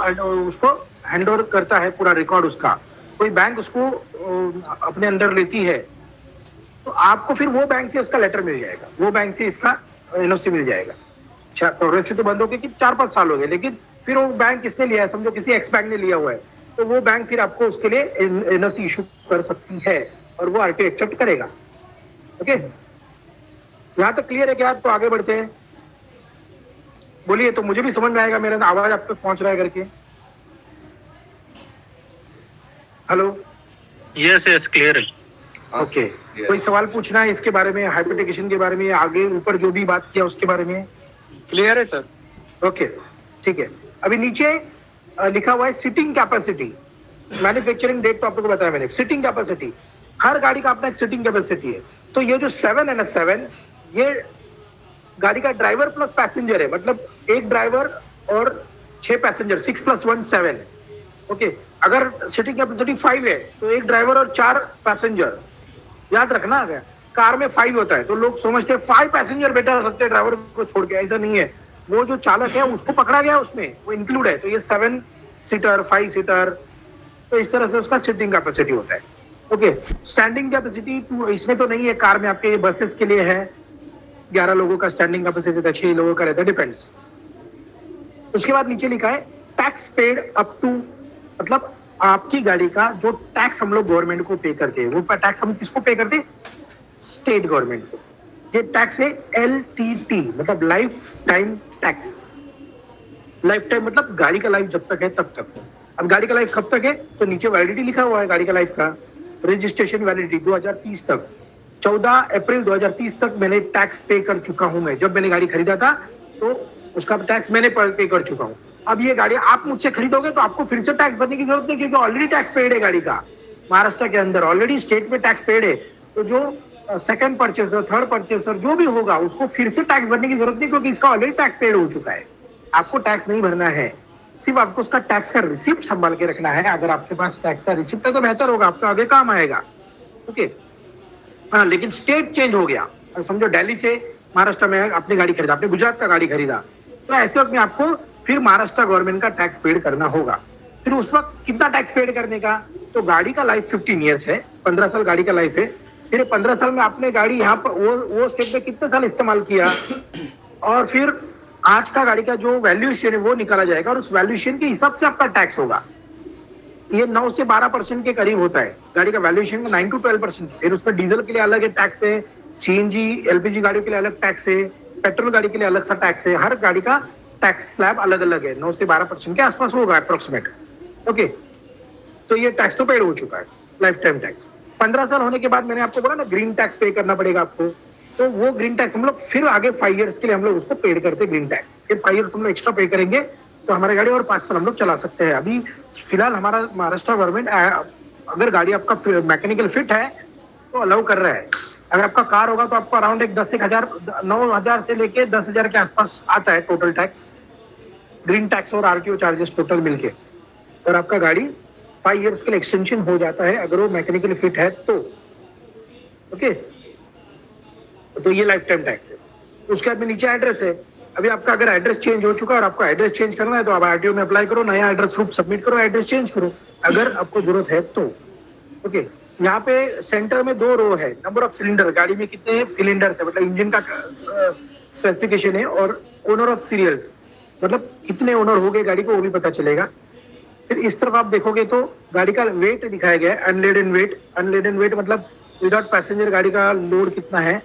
उसको हैंड ओवर करता है, पूरा रिकॉर्ड उसका, कोई बैंक उसको अपने अंदर लेती है, तो आपको फिर वो बैंक से उसका लेटर मिल जाएगा, वो बैंक से इसका एनओसी मिल जाएगा। प्रोग्रेसिव तो बंद हो गए कि 4-5 साल हो गए, लेकिन फिर वो बैंक किसने लिया है, समझो किसी एक्स बैंक ने लिया हुआ है, तो वो बैंक फिर आपको उसके लिए एनओसी इशू कर सकती है और वो आरटीओ एक्सेप्ट करेगा। ओके, यहाँ तक क्लियर है क्या? तो आगे बढ़ते हैं, बोलिए, तो मुझे भी समझ में आएगा, मेरा आवाज आप तक पहुंच रहा है करके। हेलो, यस यस, क्लियर है। ओके, कोई सवाल पूछना है इसके बारे में, हाइपोथेकेशन के बारे में, आगे ऊपर जो भी बात किया उसके बारे में? क्लियर है सर। ओके, ठीक है। अभी नीचे लिखा हुआ है सिटिंग कैपेसिटी, मैन्युफैक्चरिंग डेट तो आपको बताया मैंने। सिटिंग कैपेसिटी, हर गाड़ी का अपना एक सिटिंग कैपेसिटी है। तो ये जो 7 है ना, 7 ये गाड़ी का ड्राइवर प्लस पैसेंजर है, मतलब एक ड्राइवर और 6 पैसेंजर, 6 + 1 7। ओके, अगर सिटिंग कैपेसिटी 5 है तो एक ड्राइवर और 4 पैसेंजर, याद रखना। अगर कार में 5 होता है तो लोग समझते हैं 5 पैसेंजर बैठा सकते हैं ड्राइवर को छोड़ के, ऐसा नहीं है। वो जो चालक है उसको पकड़ा गया, उसमें वो इंक्लूड है, तो ये 7 सीटर, 5 सीटर, तो इस तरह से उसका सिटिंग कैपेसिटी होता है। ओके, स्टैंडिंग कैपेसिटी इसमें तो नहीं है, कार में आपके बसेस के लिए है, 11 लोगों का स्टैंडिंग कैपेसिटी रहता है, 6 लोगों का रहता है, डिपेंड्स। उसके बाद नीचे लिखा है टैक्स पेड अप टू, मतलब आपकी गाड़ी का जो टैक्स हम लोग गवर्नमेंट को पे करते हैं, वो टैक्स हम किसको पे करते हैं? स्टेट गवर्नमेंट को। ये टैक्स है LTT, मतलब life time tax. Life time मतलब गाड़ी का लाइफ जब तक है तब तक। अब गाड़ी का लाइफ कब तक है, तो नीचे वैलिडिटी लिखा हुआ है गाड़ी का लाइफ का, रजिस्ट्रेशन वैलिडिटी 2030 तक, 14 अप्रैल 2030 तक मैंने टैक्स पे कर चुका हूं। मैं जब मैंने गाड़ी खरीदा था तो उसका टैक्स मैंने पे कर चुका हूं। अब ये गाड़ी आप मुझसे खरीदोगे तो आपको फिर से टैक्स भरने की जरूरत नहीं, क्योंकि ऑलरेडी टैक्स पेड है गाड़ी का, महाराष्ट्र के अंदर ऑलरेडी स्टेट में टैक्स पेड है। तो जो सेकंड परचेसर, थर्ड परचेसर जो भी होगा उसको फिर से टैक्स भरने की जरूरत नहीं, क्योंकि इसका ऑलरेडी टैक्स पेड हो चुका है। आपको टैक्स नहीं भरना है, सिर्फ आपको उसका टैक्स का रिसिप्ट संभाल के रखना है। अगर आपके पास टैक्स का रिसिप्ट है तो बेहतर होगा, आपका आगे काम आएगा। ओके, हाँ, लेकिन स्टेट चेंज हो गया, समझो दिल्ली से महाराष्ट्र में अपनी गाड़ी खरीदा, आपने गुजरात का गाड़ी खरीदा, तो ऐसे वक्त में आपको फिर महाराष्ट्र गवर्नमेंट का टैक्स पेड करना होगा। फिर उस वक्त कितना टैक्स पेड करने का, तो गाड़ी का लाइफ 15 ईयर्स है, 15 साल गाड़ी का लाइफ है। फिर 15 साल में आपने गाड़ी यहाँ पर वो स्टेट में कितने साल इस्तेमाल किया, और फिर आज का गाड़ी का जो वैल्यूएशन है वो निकाला जाएगा और उस वैल्यूएशन के हिसाब से आपका टैक्स होगा। ये 9 से 12% के करीब होता है गाड़ी का वैल्यूएशन का, 9 to 12%। फिर उसमें डीजल के लिए अलग है टैक्स है, सीएनजी एलपीजी गाड़ियों के लिए अलग टैक्स है, पेट्रोल गाड़ी के लिए अलग सा टैक्स है। हर गाड़ी का टैक्स स्लैब अलग अलग है, 9 से 12% के आसपास होगा अप्रोक्सीमेट। ओके, तो ये टैक्स तो पेड हो चुका है, लाइफ टाइम टैक्स। 15 साल होने के बाद मैंने आपको बोला ना ग्रीन टैक्स पे करना पड़ेगा आपको, तो वो ग्रीन टैक्स हम लोग फिर आगे 5 इयर्स के लिए हम लोग उसको पेड करते हैं ग्रीन टैक्स। फिर 5 इयर्स हम लोग एक्स्ट्रा पे करेंगे तो हमारी गाड़ी और 5 साल हम लोग चला सकते हैं। अभी फिलहाल हमारा महाराष्ट्र गवर्नमेंट अगर गाड़ी आपका मैकेनिकल फिट है तो अलाउ कर रहा है। अगर आपका कार होगा तो आपको अराउंड एक 9,000 से लेके 10,000 के आसपास आता है टोटल टैक्स, ग्रीन टैक्स और आरटीओ चार्जेस टोटल मिलके। और आपका गाड़ी 5 इयर्स के लिए एक्सटेंशन हो जाता है अगर वो मैकेनिकली फिट है तो। ओके, तो ये लाइफ टाइम टैक्स है। उसके बाद में नीचे एड्रेस है। अभी आपका अगर एड्रेस चेंज हो चुका है और आपको एड्रेस चेंज करना है तो आप आरटीओ में अप्लाई करो, नया एड्रेस प्रूफ सबमिट करो, एड्रेस चेंज करो अगर आपको जरूरत है तो। ओके, यहाँ पे सेंटर में 2 रो है, नंबर ऑफ सिलेंडर, गाड़ी में कितने सिलेंडर्स है मतलब इंजन का स्पेसिफिकेशन है, और ओनर ऑफ सीरियल्स मतलब कितने ओनर हो गए गाड़ी को वो भी पता चलेगा। फिर इस तरफ आप देखोगे तो गाड़ी का वेट दिखाया गया है, अनलेडन वेट। अनलेडन वेट मतलब विदाउट पैसेंजर गाड़ी का लोड कितना है,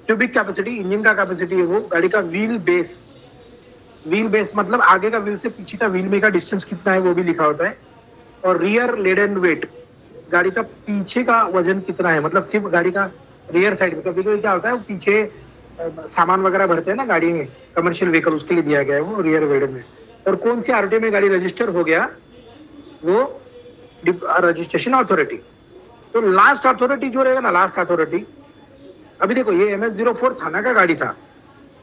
क्यूबिक कैपेसिटी, इंजन का कैपेसिटी है वो। गाड़ी का व्हील बेस मतलब आगे का व्हील से पीछे का व्हील में का डिस्टेंस कितना है वो भी लिखा होता है। और रियर लेडन वेट, गाड़ी का पीछे का वजन कितना है, मतलब सिर्फ गाड़ी का रियर साइड में। कभी कभी क्या होता है वो पीछे सामान वगैरह भरते हैं ना गाड़ी में, कमर्शियल व्हीकल, उसके लिए दिया गया है वो रियर वेट में। और कौन सी आरटीओ में गाड़ी रजिस्टर हो गया वो रजिस्ट्रेशन अथॉरिटी। तो लास्ट अथॉरिटी जो रहेगा ना, लास्ट अथॉरिटी, अभी देखो ये MS-04 थाना का गाड़ी था,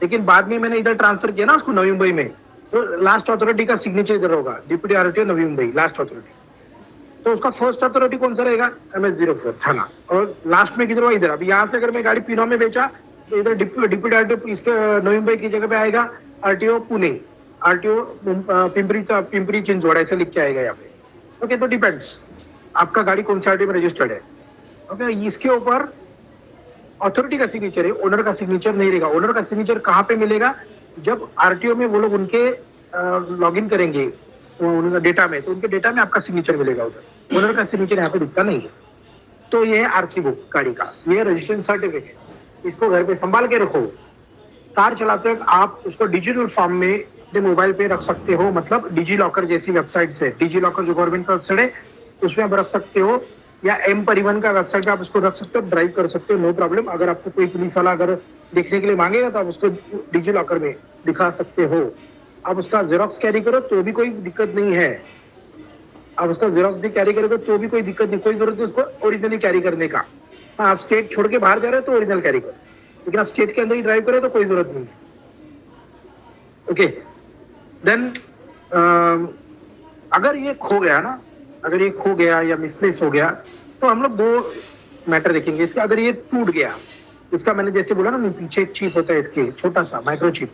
लेकिन बाद में मैंने इधर ट्रांसफर किया ना उसको नवी मुंबई में, तो लास्ट अथॉरिटी का सिग्नेचर इधर होगा, deputy RTO Navi Mumbai, last authority. तो उसका फर्स्ट अथॉरिटी कौन सा रहेगा, MS-04 थाना, और लास्ट में किधर होगा इधर। अभी यहाँ से अगर मैं गाड़ी पीनो में बेचा तो इधर डिप्टी आरटीओ इसके नवी मुंबई की जगह पे आएगा आरटीओ पुणे, आरटीओ पिंपरी चिंचवड ऐसे लिख के आएगा यहाँ पे। ओके, तो डिपेंड्स आपका गाड़ी कौन सी आरटीओ में रजिस्टर्ड है। ओके, इसके ऊपर अथॉरिटी का सिग्नेचर है, ओनर का सिग्नेचर नहीं रहेगा। ओनर का सिग्नेचर कहाँ पे मिलेगा, जब आरटीओ में वो लोग उनके लॉगिन करेंगे उनका डेटा में, तो उनके डेटा में आपका सिग्नेचर मिलेगा उधर। ओनर का सिग्नेचर यहाँ पे दिखता नहीं है। तो ये है आरसी बुक गाड़ी का, ये रजिस्ट्रेशन सर्टिफिकेट, इसको घर पे संभाल के रखो। कार चलाते वक्त आप उसको डिजिटल फॉर्म में अपने मोबाइल पे रख सकते हो, मतलब डिजी लॉकर जैसी वेबसाइट से, डिजी लॉकर जो गवर्नमेंट का वेबसाइट है उसमें आप रख सकते हो, या एम परिवहन का वेबसाइट पे आप उसको रख सकते हो, ड्राइव कर सकते हो, नो प्रॉब्लम। अगर आपको कोई पुलिस वाला अगर देखने के लिए मांगेगा तो आप उसको डिजी लॉकर में दिखा सकते हो। आप उसका जेरोक्स कैरी करो तो भी कोई दिक्कत नहीं है, आप उसका जेरोक्स भी कैरी करोगे तो भी कोई दिक्कत नहीं, कोई जरूरत नहीं उसको ओरिजिनली कैरी करने का। हाँ, आप स्टेट छोड़ के बाहर जा रहे हो तो ओरिजिनल कैरी करो, लेकिन आप स्टेट के अंदर ही ड्राइव करो तो कोई जरूरत नहीं है। ओके, देन अगर ये खो गया ना, अगर ये खो गया या मिसप्लेस हो गया तो हम लोग 2 मैटर देखेंगे इसका। अगर ये टूट गया, इसका मैंने जैसे बोला ना पीछे एक चिप होता है इसके, छोटा सा माइक्रो चिप,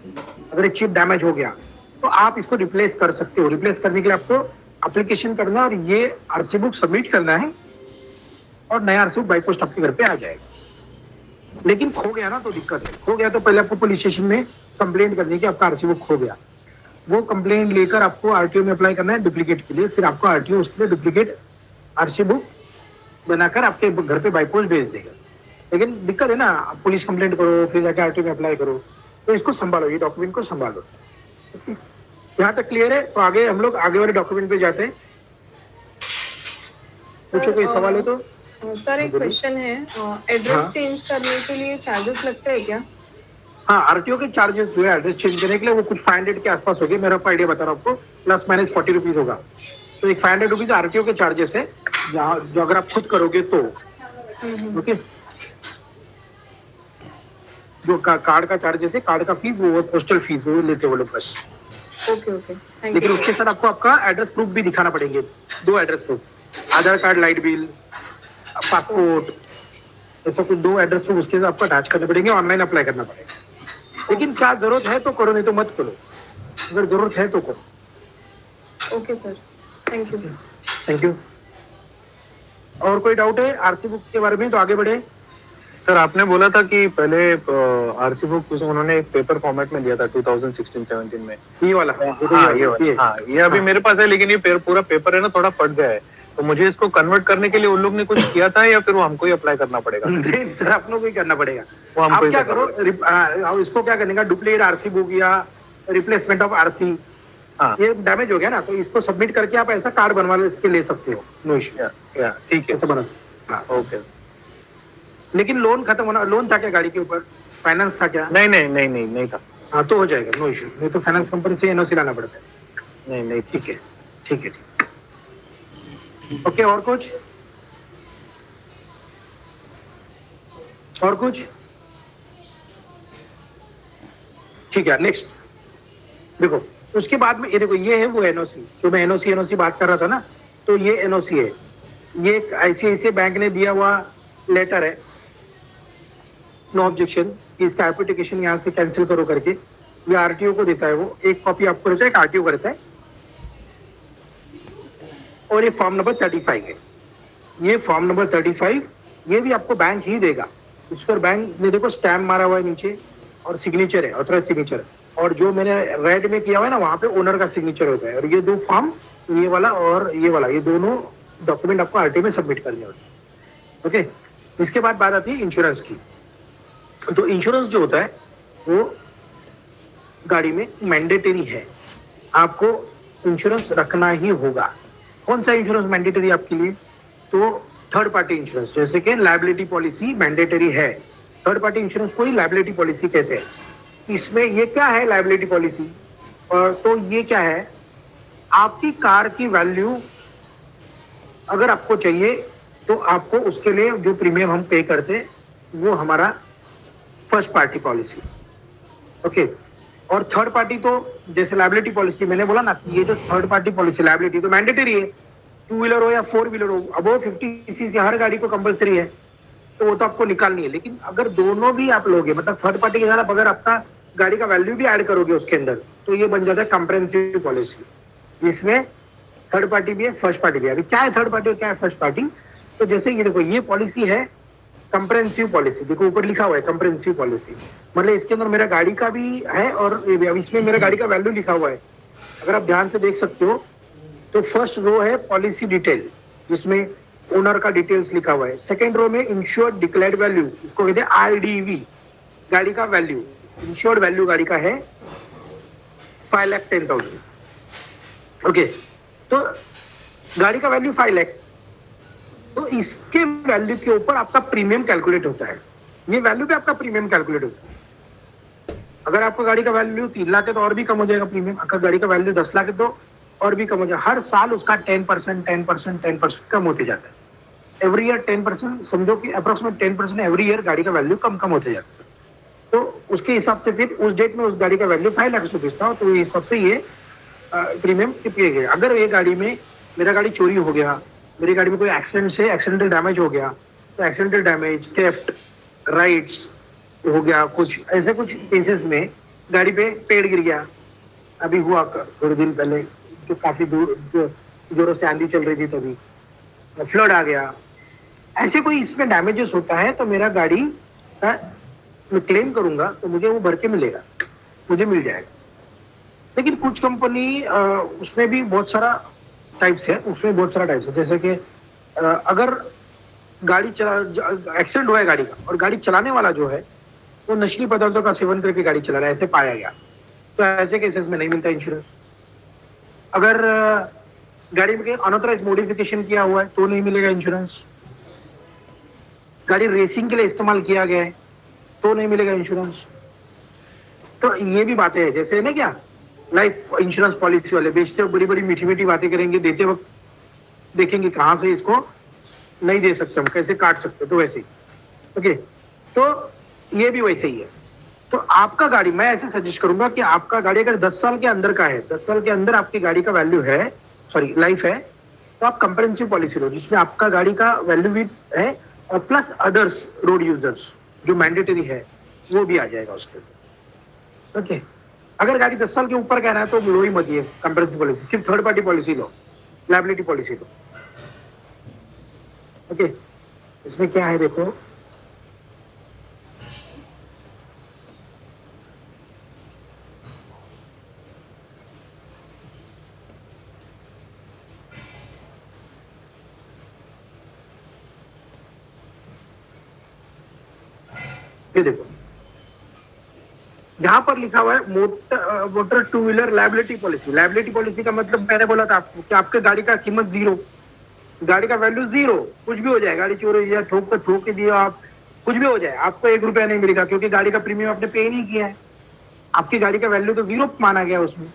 अगर एक चिप डैमेज हो गया तो आप इसको रिप्लेस कर सकते हो। रिप्लेस करने के लिए आपको एप्लीकेशन करना है और ये आरसी बुक सबमिट करना है, और नया आरसी बुक बाई पोस्ट आपके घर पे आ जाएगा। लेकिन खो गया ना तो दिक्कत है। खो गया तो पहले आपको पुलिस स्टेशन में कंप्लेंट करनी कि आपका आरसी बुक खो गया। वो कंप्लेंट लेकर आपको आरटीओ में अप्लाई करना है डुप्लीकेट के लिए, फिर आपको आरटीओ उसके लिए डुप्लीकेट आरसी बुक बनाकर आपके घर पे बाई पोस्ट भेज देगा। लेकिन दिक्कत है ना, आप पुलिस कंप्लेंट करो फिर जाके आरटीओ में अप्लाई करो, तो इसको संभालो, ये डॉक्यूमेंट को संभालो। यहाँ तक क्लियर है? तो आगे हम लोग आगे वाले डॉक्यूमेंट पे जाते हैं। पूछो कोई सवाल है तो। सर एक क्वेश्चन है, एड्रेस चेंज करने के लिए चार्जेस लगते हैं क्या? हाँ, आरटीओ के चार्जेस जो है एड्रेस चेंज करने के लिए वो कुछ 500 के आसपास हो गए, मेरा आइडिया बता रहा हूँ आपको, प्लस माइनस 40 रुपीज होगा। तो एक 500 रुपीज आरटीओ के चार्जेस है, जो अगर आप खुद करोगे तो। ओके, जो कार्ड का चार्जेस है, कार्ड का फीस वो पोस्टल फीस वो लेते वो लोग बस। ओके ओके, लेकिन उसके साथ आपको आपका एड्रेस प्रूफ भी दिखाना पड़ेंगे, 2 एड्रेस प्रूफ, आधार कार्ड, लाइट बिल, पासपोर्ट, ऐसा कुछ 2 एड्रेस प्रूफ उसके साथ आपको अटैच करने पड़ेंगे, ऑनलाइन अप्लाई करना पड़ेगा। लेकिन क्या जरूरत है तो करो, नहीं तो मत करो, अगर जरूरत है तो करो। Okay sir, thank you. Thank you. और कोई डाउट है आरसी बुक के बारे में तो आगे बढ़े। सर आपने बोला था कि पहले आरसी बुक उन्होंने पेपर फॉर्मेट में दिया था 2016-17 में। ये वाला ये अभी मेरे पास है, लेकिन ये पूरा पेपर है ना थोड़ा फट गया है, तो मुझे इसको कन्वर्ट करने के लिए उन लोग ने कुछ किया था या फिर वो हमको ही अप्लाई करना पड़ेगा? नहीं सर, आप लोग को ही करना पड़ेगा। वो हमको आप ही क्या करना करो, इसको क्या करने का, डुप्लीकेट आरसी बुक या रिप्लेसमेंट ऑफ आरसी, हाँ ये डैमेज हो गया ना, तो इसको सबमिट करके आप ऐसा कार्ड बनवा इसके ले सकते हो, नो इश्यू। ठीक है, ऐसा बना हाँ। ओके। लेकिन लोन खत्म होना, लोन था क्या गाड़ी के ऊपर, फाइनेंस था क्या? नहीं था। हाँ तो हो जाएगा, नो इश्यू। नहीं तो फाइनेंस कंपनी से एनओसी लाना पड़ता है। नहीं ठीक है, ठीक है, ओके। और कुछ? ठीक है, नेक्स्ट देखो। उसके बाद में ये देखो, ये है वो एनओसी जो मैं एनओसी बात कर रहा था ना, तो ये एनओसी है, ये आईसीआईसीआई बैंक ने दिया हुआ लेटर है, नो ऑब्जेक्शन, इसका एप्लीकेशन यहाँ से कैंसिल करो करके, ये आरटीओ को देता है, वो एक कॉपी आपको रहता है, एक आरटीओ का रहता है। और ये फॉर्म नंबर 35 है, ये फॉर्म नंबर 35, ये भी आपको बैंक ही देगा। इस पर बैंक ने देखो स्टैम्प मारा हुआ है नीचे, और सिग्नेचर है, ऑथराइज सिग्नेचर। और जो मैंने रेड में किया हुआ है ना, वहां पे ओनर का सिग्नेचर होता है। और ये दो फॉर्म, ये वाला और ये वाला, ये दोनों डॉक्यूमेंट आपको आरटीओ में सबमिट करने होते हैं। ओके, इसके बाद बात आती है इंश्योरेंस की। तो इंश्योरेंस जो होता है वो गाड़ी में मैंडेटरी है, आपको इंश्योरेंस रखना ही होगा। कौन सा इंश्योरेंस मैंडेटरी आपके लिए? तो थर्ड पार्टी इंश्योरेंस, जैसे कि लायबिलिटी पॉलिसी मैंडेटरी है। थर्ड पार्टी इंश्योरेंस को ही लायबिलिटी पॉलिसी कहते हैं। इसमें ये क्या है लायबिलिटी पॉलिसी, और तो ये क्या है, आपकी कार की वैल्यू अगर आपको चाहिए तो आपको उसके लिए जो प्रीमियम हम पे करते हैं वो हमारा फर्स्ट पार्टी पॉलिसी। ओके, और थर्ड पार्टी तो जैसे लायबिलिटी पॉलिसी मैंने बोला ना, ये जो थर्ड पार्टी पॉलिसी लायबिलिटी तो मैंडेटरी है, 2 व्हीलर हो या 4 व्हीलर हो, अबव 50 सीसी हर गाड़ी को कंपलसरी है, तो वो तो आपको निकालनी है। लेकिन अगर दोनों भी आप लोगे, मतलब थर्ड पार्टी के साथ अगर आपका गाड़ी का वैल्यू भी ऐड करोगे उसके अंदर, तो ये बन जाता है कंप्रेहेंसिव पॉलिसी, जिसमें थर्ड पार्टी भी है, फर्स्ट पार्टी भी है। अभी क्या है थर्ड पार्टी और क्या है फर्स्ट पार्टी? तो जैसे ये देखो, ये पॉलिसी है कंप्रेहेंसिव पॉलिसी, देखो ऊपर लिखा हुआ है कंप्रेहेंसिव पॉलिसी, मतलब इसके अंदर मेरा गाड़ी का भी है और इसमें मेरा गाड़ी का वैल्यू लिखा हुआ है। अगर आप ध्यान से देख सकते हो तो फर्स्ट रो है पॉलिसी डिटेल, जिसमें ओनर का डिटेल्स लिखा हुआ है। सेकंड रो में इंश्योर्ड डिक्लेयर्ड वैल्यू, इसको कहते हैं आईडीवी, गाड़ी का वैल्यू, इंश्योर्ड वैल्यू गाड़ी का है 5,10,000। ओके, तो गाड़ी का वैल्यू 5 लाख, तो इसके वैल्यू के ऊपर आपका प्रीमियम कैलकुलेट होता है। ये वैल्यू पे आपका प्रीमियम कैलकुलेट होता है। अगर आपका गाड़ी का वैल्यू 3 लाख है तो और भी कम हो जाएगा प्रीमियम। अगर गाड़ी का वैल्यू 10 लाख है तो और भी कम हो जाएगा। हर साल उसका 10% कम होते जाता है। एवरी ईयर 10%, समझो कि अप्रोक्सीमेट 10% एवरी ईयर गाड़ी का वैल्यू कम होते जाता है। तो उसके हिसाब से फिर उस डेट में उस गाड़ी का वैल्यू 5 लाख रुपीज था, तो इस हिसाब से ये प्रीमियम किया गया। अगर ये गाड़ी में मेरा गाड़ी चोरी हो गया, मेरी गाड़ी में कोई एक्सीडेंट से एक्सीडेंटल डैमेज हो गया, तो एक्सीडेंटल डैमेज, थेफ्ट, राइड्स हो गया, कुछ ऐसे कुछ केसेस में गाड़ी पे पेड़ गिर गया, अभी हुआ थोड़े दिन पहले, जो काफी दूर जोरों से आंधी चल रही थी, तभी फ्लड आ गया, ऐसे कोई इसमें डैमेजेस होता है, तो मेरा गाड़ी का मैं क्लेम करूंगा तो मुझे वो भर के मिलेगा, मुझे मिल जाएगा। लेकिन कुछ कंपनी उसमें भी बहुत सारा टाइप्स है, जैसे कि अगर गाड़ी एक्सीडेंट हुआ है गाड़ी का और गाड़ी चलाने वाला जो है वो नशीली पदार्थों का सेवन करके गाड़ी चला रहा है, ऐसे पाया गया, तो ऐसे केसेस में नहीं मिलता इंश्योरेंस। अगर गाड़ी में अनऑथराइज मॉडिफिकेशन किया हुआ है तो नहीं मिलेगा इंश्योरेंस। गाड़ी रेसिंग के लिए इस्तेमाल किया गया है तो नहीं मिलेगा इंश्योरेंस। तो ये भी बातें हैं, जैसे ना क्या लाइफ इंश्योरेंस पॉलिसी वाले बेचते वक्त बड़ी बड़ी मीठी मीठी बातें करेंगे, देते वक्त देखेंगे कहाँ से इसको नहीं दे सकते, हम कैसे काट सकते, तो वैसे ही। ओके, तो ये भी वैसे ही है। तो आपका गाड़ी, मैं ऐसे सजेस्ट करूंगा कि आपका गाड़ी अगर 10 साल के अंदर का है, 10 साल के अंदर आपकी गाड़ी का वैल्यू है, सॉरी लाइफ है, तो आप कंप्रेहेंसिव पॉलिसी लो, जिसमें आपका गाड़ी का वैल्यू भी है और प्लस अदर्स रोड यूजर्स जो मैंडेटरी है वो भी आ जाएगा उसके अंदर। ओके, अगर गाड़ी 10 साल के ऊपर कहना है तो लो ही मत, ये कंप्रेहेंसिव पॉलिसी, सिर्फ थर्ड पार्टी पॉलिसी लो, लायबिलिटी पॉलिसी लो। ओके, इसमें क्या है देखो, ये देखो यहाँ पर लिखा हुआ है motor two wheeler liability policy. Liability policy का मतलब मैंने बोला था आपको कि आपके गाड़ी का कीमत 0, गाड़ी का वैल्यू 0, कुछ भी हो जाए, गाड़ी चोरी हो जाए, ठोक के दिया आप, कुछ भी हो जाए, आपको 1 रुपया नहीं मिलेगा क्योंकि गाड़ी का प्रीमियम आपने पे नहीं किया है, आपकी गाड़ी का वैल्यू तो 0 माना गया उसमें।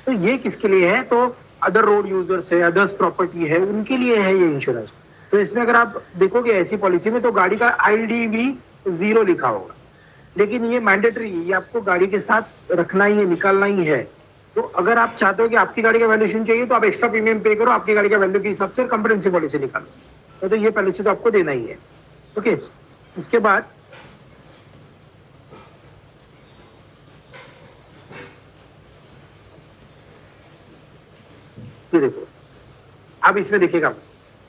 तो ये किसके लिए है? तो अदर रोड यूजर्स है, अदर्स प्रॉपर्टी है, उनके लिए है ये इंश्योरेंस। तो इसमें अगर आप देखोगे ऐसी पॉलिसी में तो गाड़ी का IDV 0 लिखा होगा, लेकिन ये मैंडेटरी, ये आपको गाड़ी के साथ रखना ही है, निकालना ही है। तो अगर आप चाहते हो कि आपकी गाड़ी का वैल्यूएशन चाहिए तो आप एक्स्ट्रा प्रीमियम पे करो, आपकी गाड़ी का वैल्यू के हिसाब से कंप्रिहेंसिव पॉलिसी निकालो। तो ये पॉलिसी तो आपको देना ही है। ओके, इसके बाद ये देखो, अब इसमें देखिएगा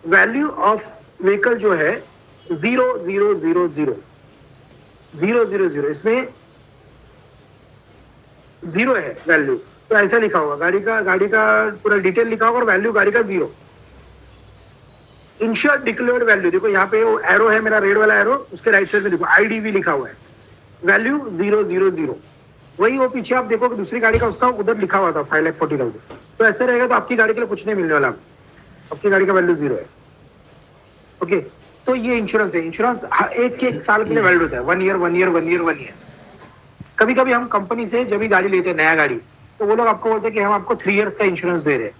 वैल्यू ऑफ व्हीकल जो है 0,000,000, इसमें 0 है वैल्यू। तो ऐसा लिखा होगा, गाड़ी का पूरा डिटेल लिखा होगा और वैल्यू गाड़ी का 0। इंश्योर्ड डिक्लेयर्ड वैल्यू, देखो यहाँ पे वो एरो है, मेरा रेड वाला एरो, उसके राइट साइड में देखो IDV लिखा हुआ है, वैल्यू 0,000। वही वो पीछे आप देखो कि दूसरी गाड़ी का उसका उधर लिखा हुआ था 5,40,000। तो ऐसे रहेगा तो आपकी गाड़ी के लिए कुछ नहीं मिलने वाला, आपकी गाड़ी का वैल्यू 0 है। ओके, तो ये इंश्योरेंस है। इंश्योरेंस एक साल के लिए वैलिड होता है, 1 ईयर 1 ईयर 1 ईयर 1 ईयर। कभी कभी हम कंपनी से जब भी गाड़ी लेते हैं, नया गाड़ी, तो वो लोग आपको बोलते हैं कि हम आपको 3 इयर्स का इंश्योरेंस दे रहे हैं,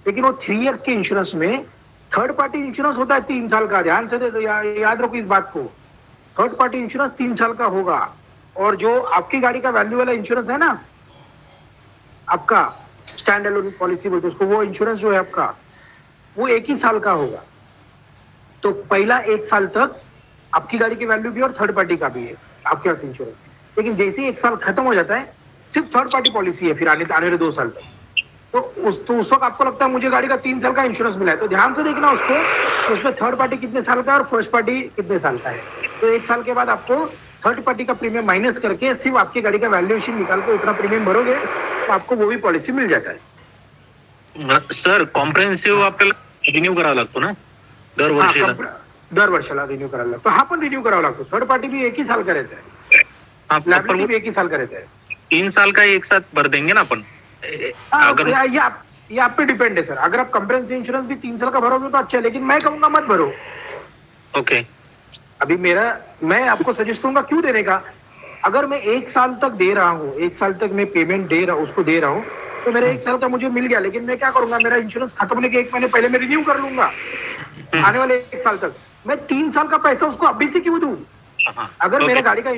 लेकिन वो 3 इयर्स के इंश्योरेंस में थर्ड पार्टी इंश्योरेंस होता है 3 साल का। ध्यान से याद रखो इस बात को, थर्ड पार्टी इंश्योरेंस 3 साल का होगा, और जो आपकी गाड़ी का वैल्यू वाला इंश्योरेंस है ना, आपका स्टैंड अलोन पॉलिसी बोलते हैं उसको, वो इंश्योरेंस जो है आपका वो 1 ही साल का होगा। तो पहला 1 साल तक आपकी गाड़ी की वैल्यू भी और थर्ड पार्टी का भी है आपके पास इंश्योरेंस। लेकिन जैसे ही 1 साल खत्म हो जाता है, सिर्फ थर्ड पार्टी पॉलिसी है फिर आने वाले 2 साल तक। तो उस वक्त आपको लगता है मुझे गाड़ी का 3 साल का इंश्योरेंस मिला है, तो ध्यान से देखना उसको, उसमें थर्ड पार्टी कितने साल का और फर्स्ट पार्टी कितने साल का है। तो 1 साल के बाद आपको थर्ड पार्टी का प्रीमियम माइनस करके सिर्फ आपकी गाड़ी का वैल्यूएशन निकाल के उतना प्रीमियम भरोगे तो आपको वो भी पॉलिसी मिल जाता है। सर कॉम्प्रिहेन्सिव्ह आपल्याला रिन्यू करावा लागतो ना दर वर्षाला रिन्यू करायला लागतो। हा पण रिन्यू करावा लागतो। थर्ड पार्टी भी 1 ही साल का रहता है, लायबिलिटी भी 1 ही साल का रहता है। 3 साल का एक साथ भर देंगे ना अपन? अगर ये आप पे डिपेंड है सर। अगर आप कॉम्प्रिहेंसिव इंश्योरेंस भी 3 साल का भरोगे तो अच्छा है, लेकिन मैं कहूंगा मत भरो। ओके, अभी मैं आपको सजेस्ट करूंगा क्यों देने का। अगर मैं 1 साल तक दे रहा हूँ, 1 साल तक मैं पेमेंट दे रहा हूँ, उसको दे रहा हूँ, तो मेरा 1 साल का मुझे मिल गया, लेकिन मैं क्या करूंगा, मेरा इंश्योरेंस खत्म होने के 1 महीने पहले मैं रिन्यू कर लूंगा। आने वाले 1 साल तक मैं 3 साल का पैसा उसको अभी से क्यों दूं? अगर मेरे गाड़ी का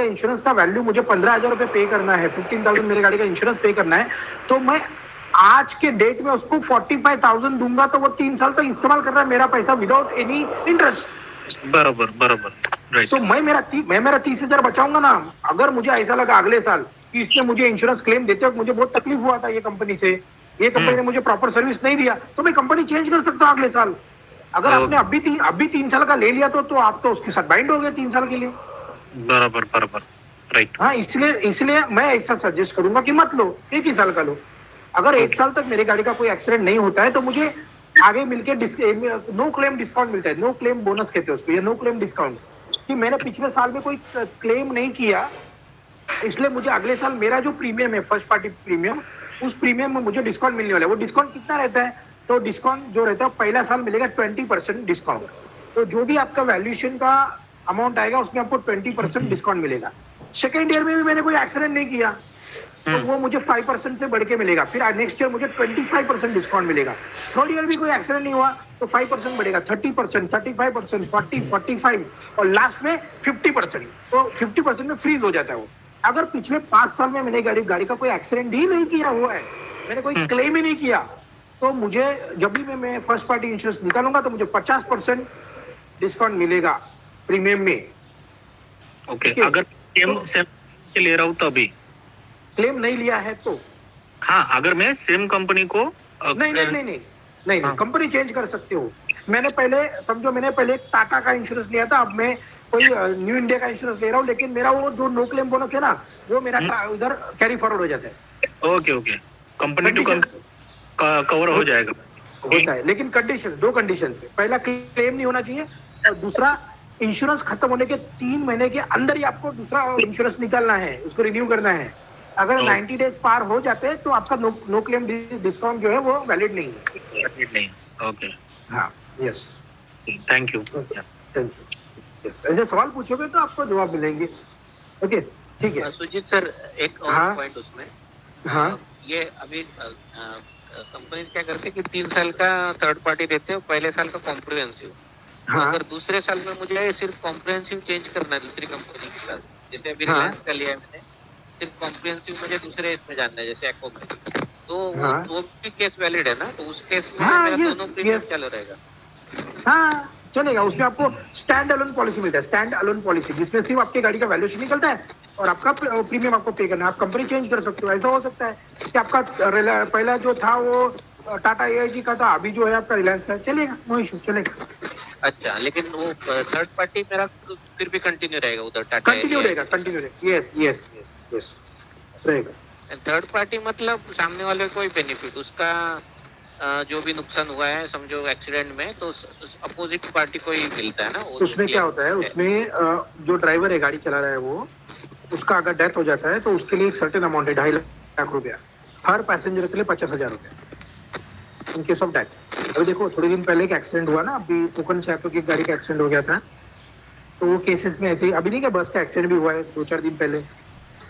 इंश्योरेंस का वैल्यू मुझे 15,000 रुपए पे करना है, 15,000 मेरे गाड़ी का इंश्योरेंस पे करना है, तो मैं आज के डेट में उसको 45,000 दूंगा, तो वो 3 साल तक इस्तेमाल कर रहा है मेरा पैसा विदाउट एनी इंटरेस्ट। बराबर राइट। तो मैं मेरा 30,000 बचाऊंगा ना। अगर मुझे ऐसा लगा अगले साल कि इसने मुझे इंश्योरेंस क्लेम देते वक्त मुझे बहुत तकलीफ हुआ था, ये कंपनी ने मुझे प्रॉपर सर्विस नहीं दिया, तो मैं कंपनी चेंज कर सकता हूँ अगले साल। अगर आपने अभी 3 साल का ले लिया तो आप तो उसके साथ बाइंड हो गए 3 साल के लिए। बराबर राइट। हाँ, इसलिए मैं ऐसा सजेस्ट करूंगा कि मत लो, 1 ही साल का लो। अगर 1 साल तक मेरी गाड़ी का कोई एक्सीडेंट नहीं होता है तो मुझे आगे मिलके नो क्लेम डिस्काउंट मिलता है, नो क्लेम बोनस कहते हैं उसको, या नो क्लेम डिस्काउंट, कि मैंने पिछले साल में कोई क्लेम नहीं किया, इसलिए मुझे अगले साल मेरा जो प्रीमियम है, फर्स्ट पार्टी प्रीमियम, उस प्रीमियम में मुझे डिस्काउंट मिलने वाला है। वो डिस्काउंट कितना रहता है? तो डिस्काउंट जो रहता है पहला साल मिलेगा 20% डिस्काउंट। तो जो भी आपका वैल्यूएशन का अमाउंट आएगा उसमें आपको 20% डिस्काउंट मिलेगा। सेकेंड ईयर में भी मैंने कोई एक्सीडेंट नहीं किया तो वो मुझे 5% से बढ़ के मिलेगा। फिर नेक्स्ट ईयर मुझे 25% डिस्काउंट मिलेगा। थर्ड ईयर भी कोई एक्सीडेंट नहीं हुआ तो 5% बढ़ेगा, 30%, 35%, 40, 45 और लास्ट में 50%। तो 50% में फ्रीज हो जाता है वो। अगर पिछले 5 साल में मैंने गाड़ी का कोई एक्सीडेंट ही नहीं किया हुआ है, मैंने कोई क्लेम ही नहीं किया, तो मुझे जब भी मैं फर्स्ट पार्टी इंश्योरेंस निकालूंगा तो मुझे 50% डिस्काउंट मिलेगा प्रीमियम में। ओके, अगर सेम ले रहा हूँ तो अभी क्लेम नहीं लिया है तो हाँ, अगर मैं सेम कंपनी को नहीं, कंपनी चेंज कर सकते हो। मैंने पहले एक टाटा का इंश्योरेंस लिया था, अब मैं कोई न्यू इंडिया का इंश्योरेंस ले रहा हूँ, लेकिन मेरा वो जो नो क्लेम बोनस है ना, वो मेरा उधर कैरी फॉरवर्ड हो जाता है। ओके, कंपनी टू कवर हो जाएगा, होता है, लेकिन 2 कंडीशन है। पहला क्लेम नहीं होना चाहिए और दूसरा इंश्योरेंस खत्म होने के 3 महीने के अंदर ही आपको दूसरा इंश्योरेंस निकालना है, उसको रिन्यू करना है। अगर 90 डेज पार हो जाते हैं तो आपका नो क्लेम डिस्काउंट जो है वो वैलिड नहीं है। वैलिड नहीं। ओके, हाँ, yes, thank you. Thank you. Yes, ऐसे सवाल पूछोगे तो आपको जवाब मिलेंगे। ओके, ठीक है। सुजीत सर, एक और हाँ। पॉइंट उसमें, हाँ, ये अभी कंपनी क्या करते हैं कि 3 साल का थर्ड पार्टी देते हैं, पहले साल का कॉम्प्रिहेंसिव। हाँ, अगर दूसरे साल में मुझे सिर्फ कॉम्प्रिहेंसिव चेंज करना है दूसरी कंपनी के साथ, जैसे अभी हाँ। रिलायंस का लिया है मैंने, सिर्फ कॉम्प्रिहेंसिव मुझे दूसरे इसमें जानना है जैसे एक्को में, तो हाँ। वो भी केस वैलिड है ना? तो उस केस में हाँ, मेरा yes, दोनों प्रीमियम yes। चालू रहेगा। हाँ, चलेगा। उसमें आपको स्टैंड अलोन पॉलिसी मिलता है, स्टैंड अलोन पॉलिसी, जिसमें सिर्फ आपकी गाड़ी का वैल्यूएशन निकलता है और आपका प्रीमियम आपको पे करना है। आप कंपनी चेंज कर सकते हो। ऐसा हो सकता है कि आपका पहला जो था वो टाटा एआईजी का था, अभी जो है आपका रिलायंस का है। चलेगा, नो इशू, चलेगा। अच्छा, लेकिन वो थर्ड पार्टी मेरा फिर भी कंटिन्यू रहेगा उधर टाटा कंटिन्यू रहेगा, कंटिन्यू रहेगा। यस, यस, यस, यस, रहेगा। थर्ड पार्टी मतलब सामने वाले को ही बेनिफिट, उसका जो भी नुकसान हुआ है समझो एक्सीडेंट में, तो अपोजिट पार्टी को ही मिलता है ना? वो उसमें क्या होता है, उसमें जो ड्राइवर है गाड़ी चला रहा है वो, उसका अगर डेथ हो जाता है तो उसके लिए एक सर्टेन अमाउंट है, 2.5 लाख रुपया। हर पैसेंजर के लिए 50,000 रुपया इन केस ऑफ डेथ। अभी देखो, थोड़े दिन पहले एक एक्सीडेंट हुआ ना, अभी कोकन शहर की गाड़ी का एक्सीडेंट हो गया था, तो वो केसेस में ऐसे ही, अभी नहीं क्या बस का एक्सीडेंट भी हुआ है 2-4 दिन पहले।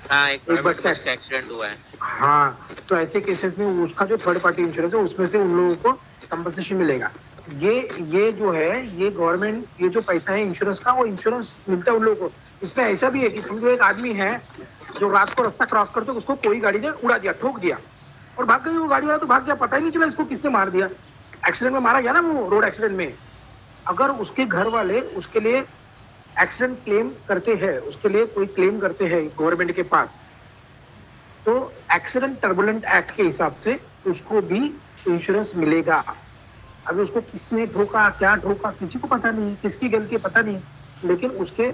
हाँ, एक बस का एक्सीडेंट हुआ है। हाँ, तो ऐसे केसेस में उसका जो थर्ड पार्टी इंश्योरेंस है उसमें से उन लोगों को कंपनसेशन मिलेगा। ये जो है, ये गवर्नमेंट, ये जो पैसा है इंश्योरेंस का, वो इंश्योरेंस मिलता है उन लोगों को। इसमें ऐसा भी है कि समझो एक आदमी है जो रात को रास्ता क्रॉस करते, उसको कोई गाड़ी ने उड़ा दिया, ठोक दिया और भाग गई। वो गाड़ी वाला तो भाग गया, पता ही नहीं चला इसको किसने मार दिया। एक्सीडेंट में मारा गया ना वो, रोड एक्सीडेंट में। अगर उसके घर वाले उसके लिए एक्सीडेंट क्लेम करते हैं, उसके लिए कोई क्लेम करते हैं गवर्नमेंट के पास, तो एक्सीडेंट टर्बुलेंट एक्ट के हिसाब से उसको भी इंश्योरेंस मिलेगा। अभी उसको किसने ठोका, क्या ठोका, किसी को पता नहीं, किसकी गलती है पता नहीं, लेकिन उसके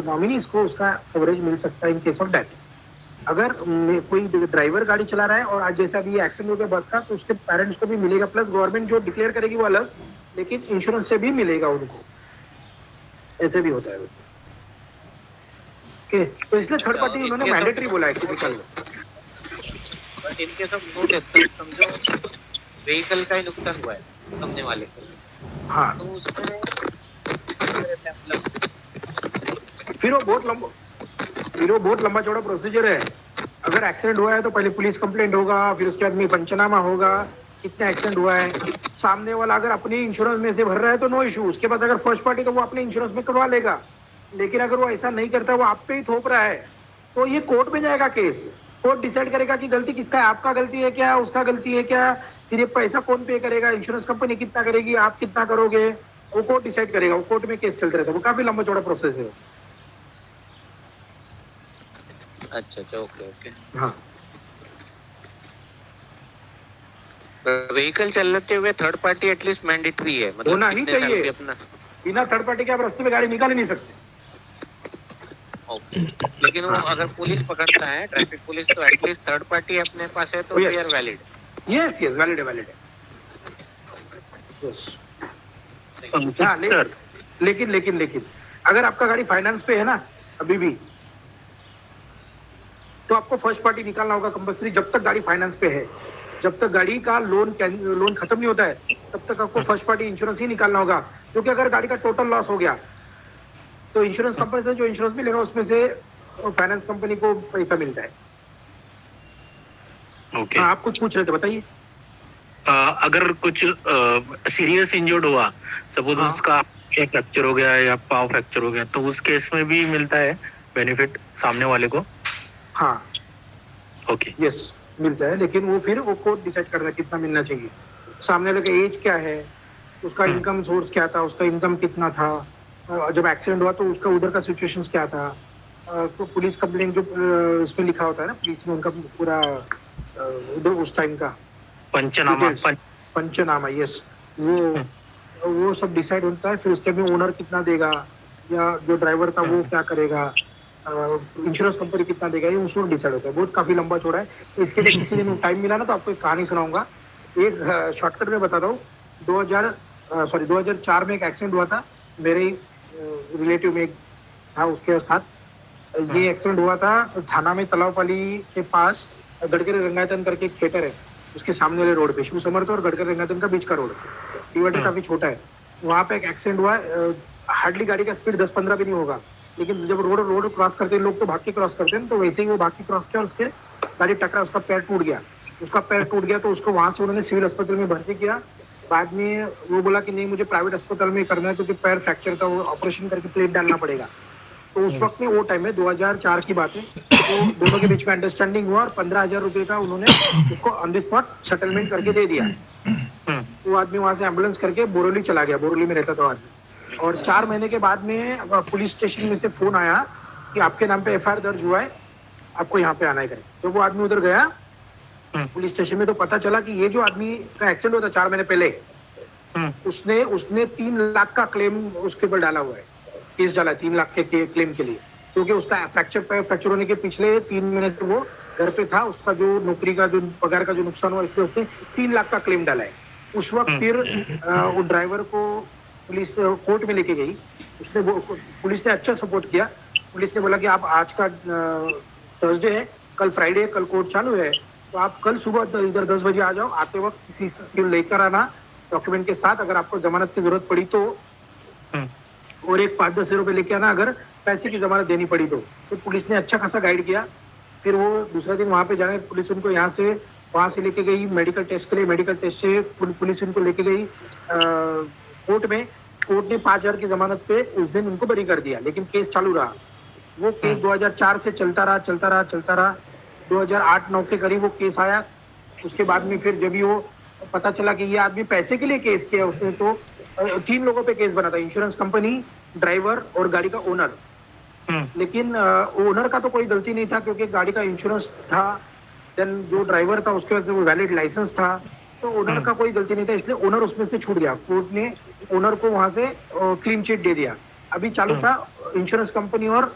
नॉमिनीज को उसका कवरेज मिल सकता है इन केस ऑफ डेथ। अगर कोई ड्राइवर गाड़ी चला रहा है और आज जैसा भी एक्सीडेंट हो गया बस का, तो उसके पेरेंट्स को भी मिलेगा, प्लस गवर्नमेंट जो डिक्लेयर करेगी वो अलग, लेकिन इंश्योरेंस से भी मिलेगा उनको। ऐसे भी होता है। ओके, तो इसलिए थर्ड पार्टी उन्होंने मैंडेटरी बोला है typical. But in case of no death, समझो व्हीकल का ही नुकसान हुआ है सामने वाले को, हाँ, तो उसमें फिर वो बहुत लंबा चौड़ा प्रोसीजर है। अगर एक्सीडेंट हुआ है तो पहले पुलिस कंप्लेंट होगा, फिर उसके बाद में पंचनामा होगा, कितना एक्सीडेंट हुआ है। सामने वाला अगर अपनी इंश्योरेंस में से भर रहा है तो नो इशू, उसके बाद अगर फर्स्ट पार्टी तो वो अपने इंश्योरेंस में करवा लेगा। लेकिन अगर वो ऐसा नहीं करता, वो आप पे ही थोप रहा है, तो ये कोर्ट में जाएगा केस। कोर्ट डिसाइड करेगा कि गलती किसका है, आपका गलती है क्या, उसका गलती है क्या, फिर ये पैसा कौन पे करेगा, इंश्योरेंस कंपनी कितना करेगी, आप कितना करोगे, वो कोर्ट डिसाइड करेगा। वो कोर्ट में केस चलते रहता है, वो काफी लंबा चौड़ा प्रोसेस है। अच्छा, ओके। हाँ, व्हीकल चलते हुए थर्ड पार्टी एटलीस्ट मैंडेटरी है, मतलब होना ही कितने साल चाहिए। भी अपना। बिना थर्ड पार्टी के आप रास्ते में गाड़ी निकाल ही नहीं सकते। ओके, लेकिन वो अगर पुलिस पकड़ता है, ट्रैफिक पुलिस, तो एटलीस्ट थर्ड पार्टी अपने पास है तो Yes. We are valid. Yes, valid है। यस, सर, लेकिन अगर आपका गाड़ी फाइनेंस पे है ना अभी भी, तो आपको फर्स्ट पार्टी निकालना होगा कंपल्सरी। जब तक गाड़ी फाइनेंस पे है, जब तक गाड़ी का लोन खत्म नहीं होता है, तब तक आपको फर्स्ट पार्टी इंश्योरेंस ही निकालना होगा। क्योंकि अगर गाड़ी का टोटल लॉस हो गया तो इंश्योरेंस कंपनी से जो इंश्योरेंस मिलेगा उसमें से फाइनेंस कंपनी को पैसा मिलता है। ओके। हाँ, आप कुछ पूछ रहे थे, बताइए। अगर कुछ सीरियस इंजर्ड हुआ, सपोज हाँ। उसका फ्रैक्चर हो गया या पाव फ्रैक्चर हो गया, तो उस केस में भी मिलता है बेनिफिट सामने वाले को? हाँ, ओके, यस, मिलता है, लेकिन वो फिर वो कोर्ट डिसाइड करना कितना मिलना चाहिए। सामने वाले का एज क्या है, उसका इनकम सोर्स क्या था, उसका इनकम कितना था, जब एक्सीडेंट हुआ तो उसका उधर का सिचुएशन क्या था, तो पुलिस कंप्लेंट जो इसमें लिखा होता है ना, पुलिस में उनका पूरा उस टाइम का पंचनामा, यस, वो सब डिसाइड होता है। फिर उसके में ओनर कितना देगा या जो ड्राइवर था वो क्या करेगा, इंश्योरेंस कंपनी कितना देगा, ये उसमें डिसाइड होता है। बहुत काफी लंबा चौड़ा है। इसके लिए किसी दिन टाइम मिला ना तो आपको एक कहानी सुनाऊंगा। एक शॉर्टकट में बताता हूँ। 2004 में एक एक्सीडेंट हुआ था मेरे रिलेटिव में एक था उसके साथ। ये एक्सीडेंट हुआ था थाना में तलावपाली के पास गडकरी रंगायतन करके एक थिएटर है, उसके सामने वाले रोड पे, शिव समर्थ और गडकरी रंगायतन का बीच का रोड, डिवाइडर काफी छोटा है, वहाँ पे एक एक्सीडेंट हुआ। हार्डली गाड़ी का स्पीड 10-15 भी नहीं होगा, लेकिन जब रोड क्रॉस करते हैं लोग तो भाग के क्रॉस करते हैं, तो वैसे ही वो भाग के क्रॉस किया और उसके गाड़ी टकरा, उसका पैर टूट गया। तो उसको वहां से उन्होंने सिविल अस्पताल में भर्ती किया। बाद में वो बोला कि नहीं मुझे प्राइवेट अस्पताल में करना है क्योंकि पैर फ्रैक्चर था, वो ऑपरेशन करके प्लेट डालना पड़ेगा। तो उस वक्त में वो टाइम में 2004 की बात है, तो दोनों के बीच में अंडरस्टैंडिंग हुआ और 15,000 रुपए का उन्होंने उसको ऑन द स्पॉट सेटलमेंट करके दे दिया। वो आदमी वहां से एम्बुलेंस करके बोरोली चला गया, बोरोली में रहता था आदमी। और 4 महीने के बाद में पुलिस स्टेशन में से फोन आया कि आपके नाम पे FIR दर्ज हुआ है, आपको यहाँ पे आना है। तो वो आदमी उधर गया पुलिस स्टेशन में, तो पता चला कि ये जो आदमी का एक्सीडेंट हुआ था 4 महीने पहले, उसने 3 लाख का क्लेम उसके ऊपर डाला हुआ है, केस डाला 3 लाख के क्लेम के लिए, क्योंकि उसका फ्रैक्चर होने के पिछले 3 महीने से वो घर पे था, उसका जो नौकरी का जो पगार का जो नुकसान हुआ इसलिए उसने 3 लाख का क्लेम डाला है। उस वक्त फिर वो ड्राइवर को पुलिस कोर्ट में लेके गई, पुलिस ने अच्छा सपोर्ट किया। पुलिस ने बोला कि आप आज का थर्सडे है, कल फ्राइडे है, कल कोर्ट चालू है, तो आप कल सुबह इधर 10 बजे आ जाओ, आते वक्त किसी से लेकर आना डॉक्यूमेंट के साथ, अगर आपको जमानत की जरूरत पड़ी तो, और एक 5-10 रुपए लेके आना अगर पैसे की जमानत देनी पड़ी तो पुलिस ने अच्छा खासा गाइड किया। फिर वो दूसरा दिन वहां पे जाने पुलिस उनको वहां से लेके गई मेडिकल टेस्ट के लिए, मेडिकल टेस्ट से पुलिस उनको लेके गई कोर्ट में। कोर्ट ने 5,000 की जमानत पे उस दिन उनको बरी कर दिया, लेकिन केस चालू रहा। वो केस 2004 से चलता रहा। 2008-9 के करीब वो केस आया। उसके बाद में फिर जब भी वो पता चला कि ये आदमी पैसे के लिए केस किया उसने, तो 3 लोगों पे केस बना था, इंश्योरेंस कंपनी, ड्राइवर और गाड़ी का ओनर। लेकिन ओनर का तो कोई गलती नहीं था क्योंकि गाड़ी का इंश्योरेंस था, देन जो ड्राइवर था उसके पास वो वैलिड लाइसेंस था, तो ओनर का कोई गलती नहीं था, इसलिए ओनर उसमें से छूट गया। कोर्ट ने ओनर को वहां से क्लीन चिट दे दिया। अभी चालू था इंश्योरेंस कंपनी और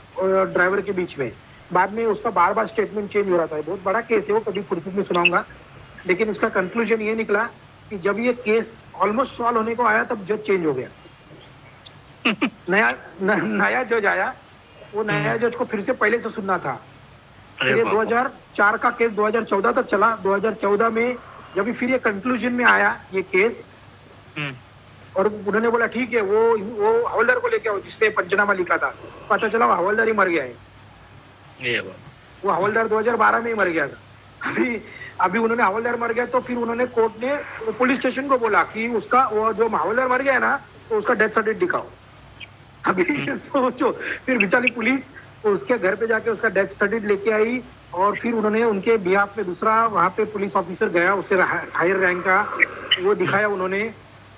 ड्राइवर के बीच में। बाद में उसका बार स्टेटमेंट चेंज हो रहा था। बहुत बड़ा केस है वो, कभी फुर्सत में सुनाऊंगा, लेकिन उसका कंक्लूजन ये निकला कि जब ये केस ऑलमोस्ट सॉल्व होने को आया तब जज चेंज हो गया। नया जज आया, वो नया जज को फिर से पहले से सुनना था। ये 2004 का केस 2014 तक चला। 2014 में जब फिर ये कंक्लूजन में आया ये केस, और उन्होंने बोला ठीक है वो हवलदार को लेके आओ जिसने पंचनामा लिखा था। पता चला वो हवलदार ही मर गया है। वो हवलदार 2012 में ही मर गया था। अभी उन्होंने हवलदार मर गया तो फिर उन्होंने कोर्ट ने पुलिस स्टेशन को बोला कि उसका वो जो हवलदार मर गया ना, तो उसका डेथ सर्टिफिकेट दिखाओ। अभी सोचो, फिर बेचारी पुलिस उसके घर पे जाके उसका डेथ सर्टिफिकेट लेके आई, और फिर उन्होंने उनके बिहाफ पे दूसरा वहां पे पुलिस ऑफिसर गया, उससे हायर रैंक का, वो दिखाया उन्होंने।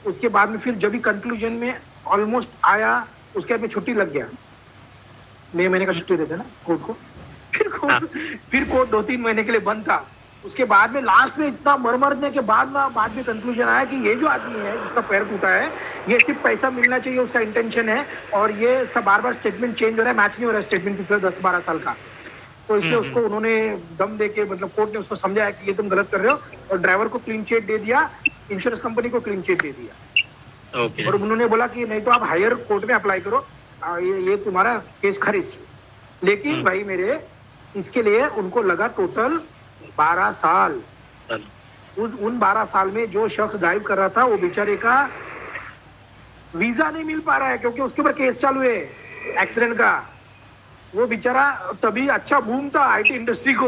उसके बाद में फिर जब भी कंक्लूजन में ऑलमोस्ट आया, उसके बाद में छुट्टी लग गया। महीने का छुट्टी देते ना कोर्ट को, फिर कोर्ट 2-3 महीने के लिए बंद था। उसके बाद में लास्ट में इतना मरने के बाद में कंक्लूजन आया कि ये जो आदमी है जिसका पैर टूटा है, ये सिर्फ पैसा मिलना चाहिए उसका इंटेंशन है, और ये इसका बार स्टेटमेंट चेंज हो रहा है, मैच नहीं हो रहा है स्टेटमेंट पिछले 10-12 साल का। तो इसलिए उसको उन्होंने दम दे के, मतलब कोर्ट ने उसको समझाया कि ये तुम गलत कर रहे हो, और ड्राइवर को क्लीन चिट दे दिया, इंश्योरेंस कंपनी को क्लीन चिट दे दिया। और उन्होंने बोला कि नहीं तो आप हायर कोर्ट में अप्लाई करो, ये तुम्हारा केस खारिज। लेकिन भाई मेरे, इसके लिए उनको लगा टोटल 12 साल। उन 12 साल में जो शख्स ड्राइव कर रहा था वो बेचारे का वीजा नहीं मिल पा रहा है, क्योंकि उसके ऊपर केस चालू है एक्सीडेंट का। वो बेचारा तभी अच्छा बूम था आईटी इंडस्ट्री को,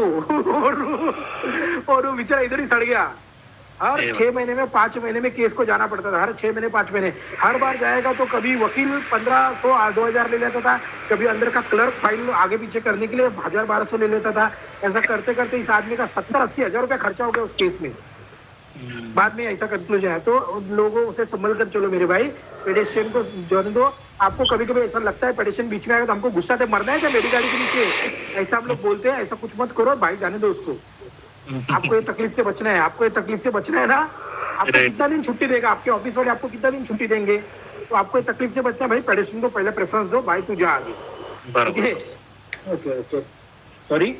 और वो बेचारा इधर ही सड़ गया। हर 6 महीने में 5 महीने में केस को जाना पड़ता था, हर 6 महीने 5 महीने। हर बार जाएगा तो कभी वकील 1500-2000 ले लेता था, कभी अंदर का क्लर्क फाइल आगे पीछे करने के लिए 1000-1200 ले लेता था। ऐसा करते करते इस आदमी का 70-80 हजार रुपया खर्चा हो गया उस केस में। बाद में ऐसा कंक्लूजन है। तो लोगों से संभल कर चलो मेरे भाई, पेडेस्ट्रियन को जाने दो। आपको कभी कभी ऐसा लगता है पेडेस्ट्रियन बीच में आएगा तो हमको गुस्सा से मरना है क्या मेरी गाड़ी के नीचे, ऐसा हम लोग बोलते हैं। ऐसा कुछ मत करो भाई, जाने दो उसको। आपको ये तकलीफ से बचना है, ना। आपको कितना दिन छुट्टी देगा आपके ऑफिस वाले, आपको कितना दिन छुट्टी देंगे, तो आपको ये तकलीफ से बचना है भाई। पेडेस्ट्रियन को पहले प्रेफरेंस दो भाई, तू जा आगे। Okay sorry.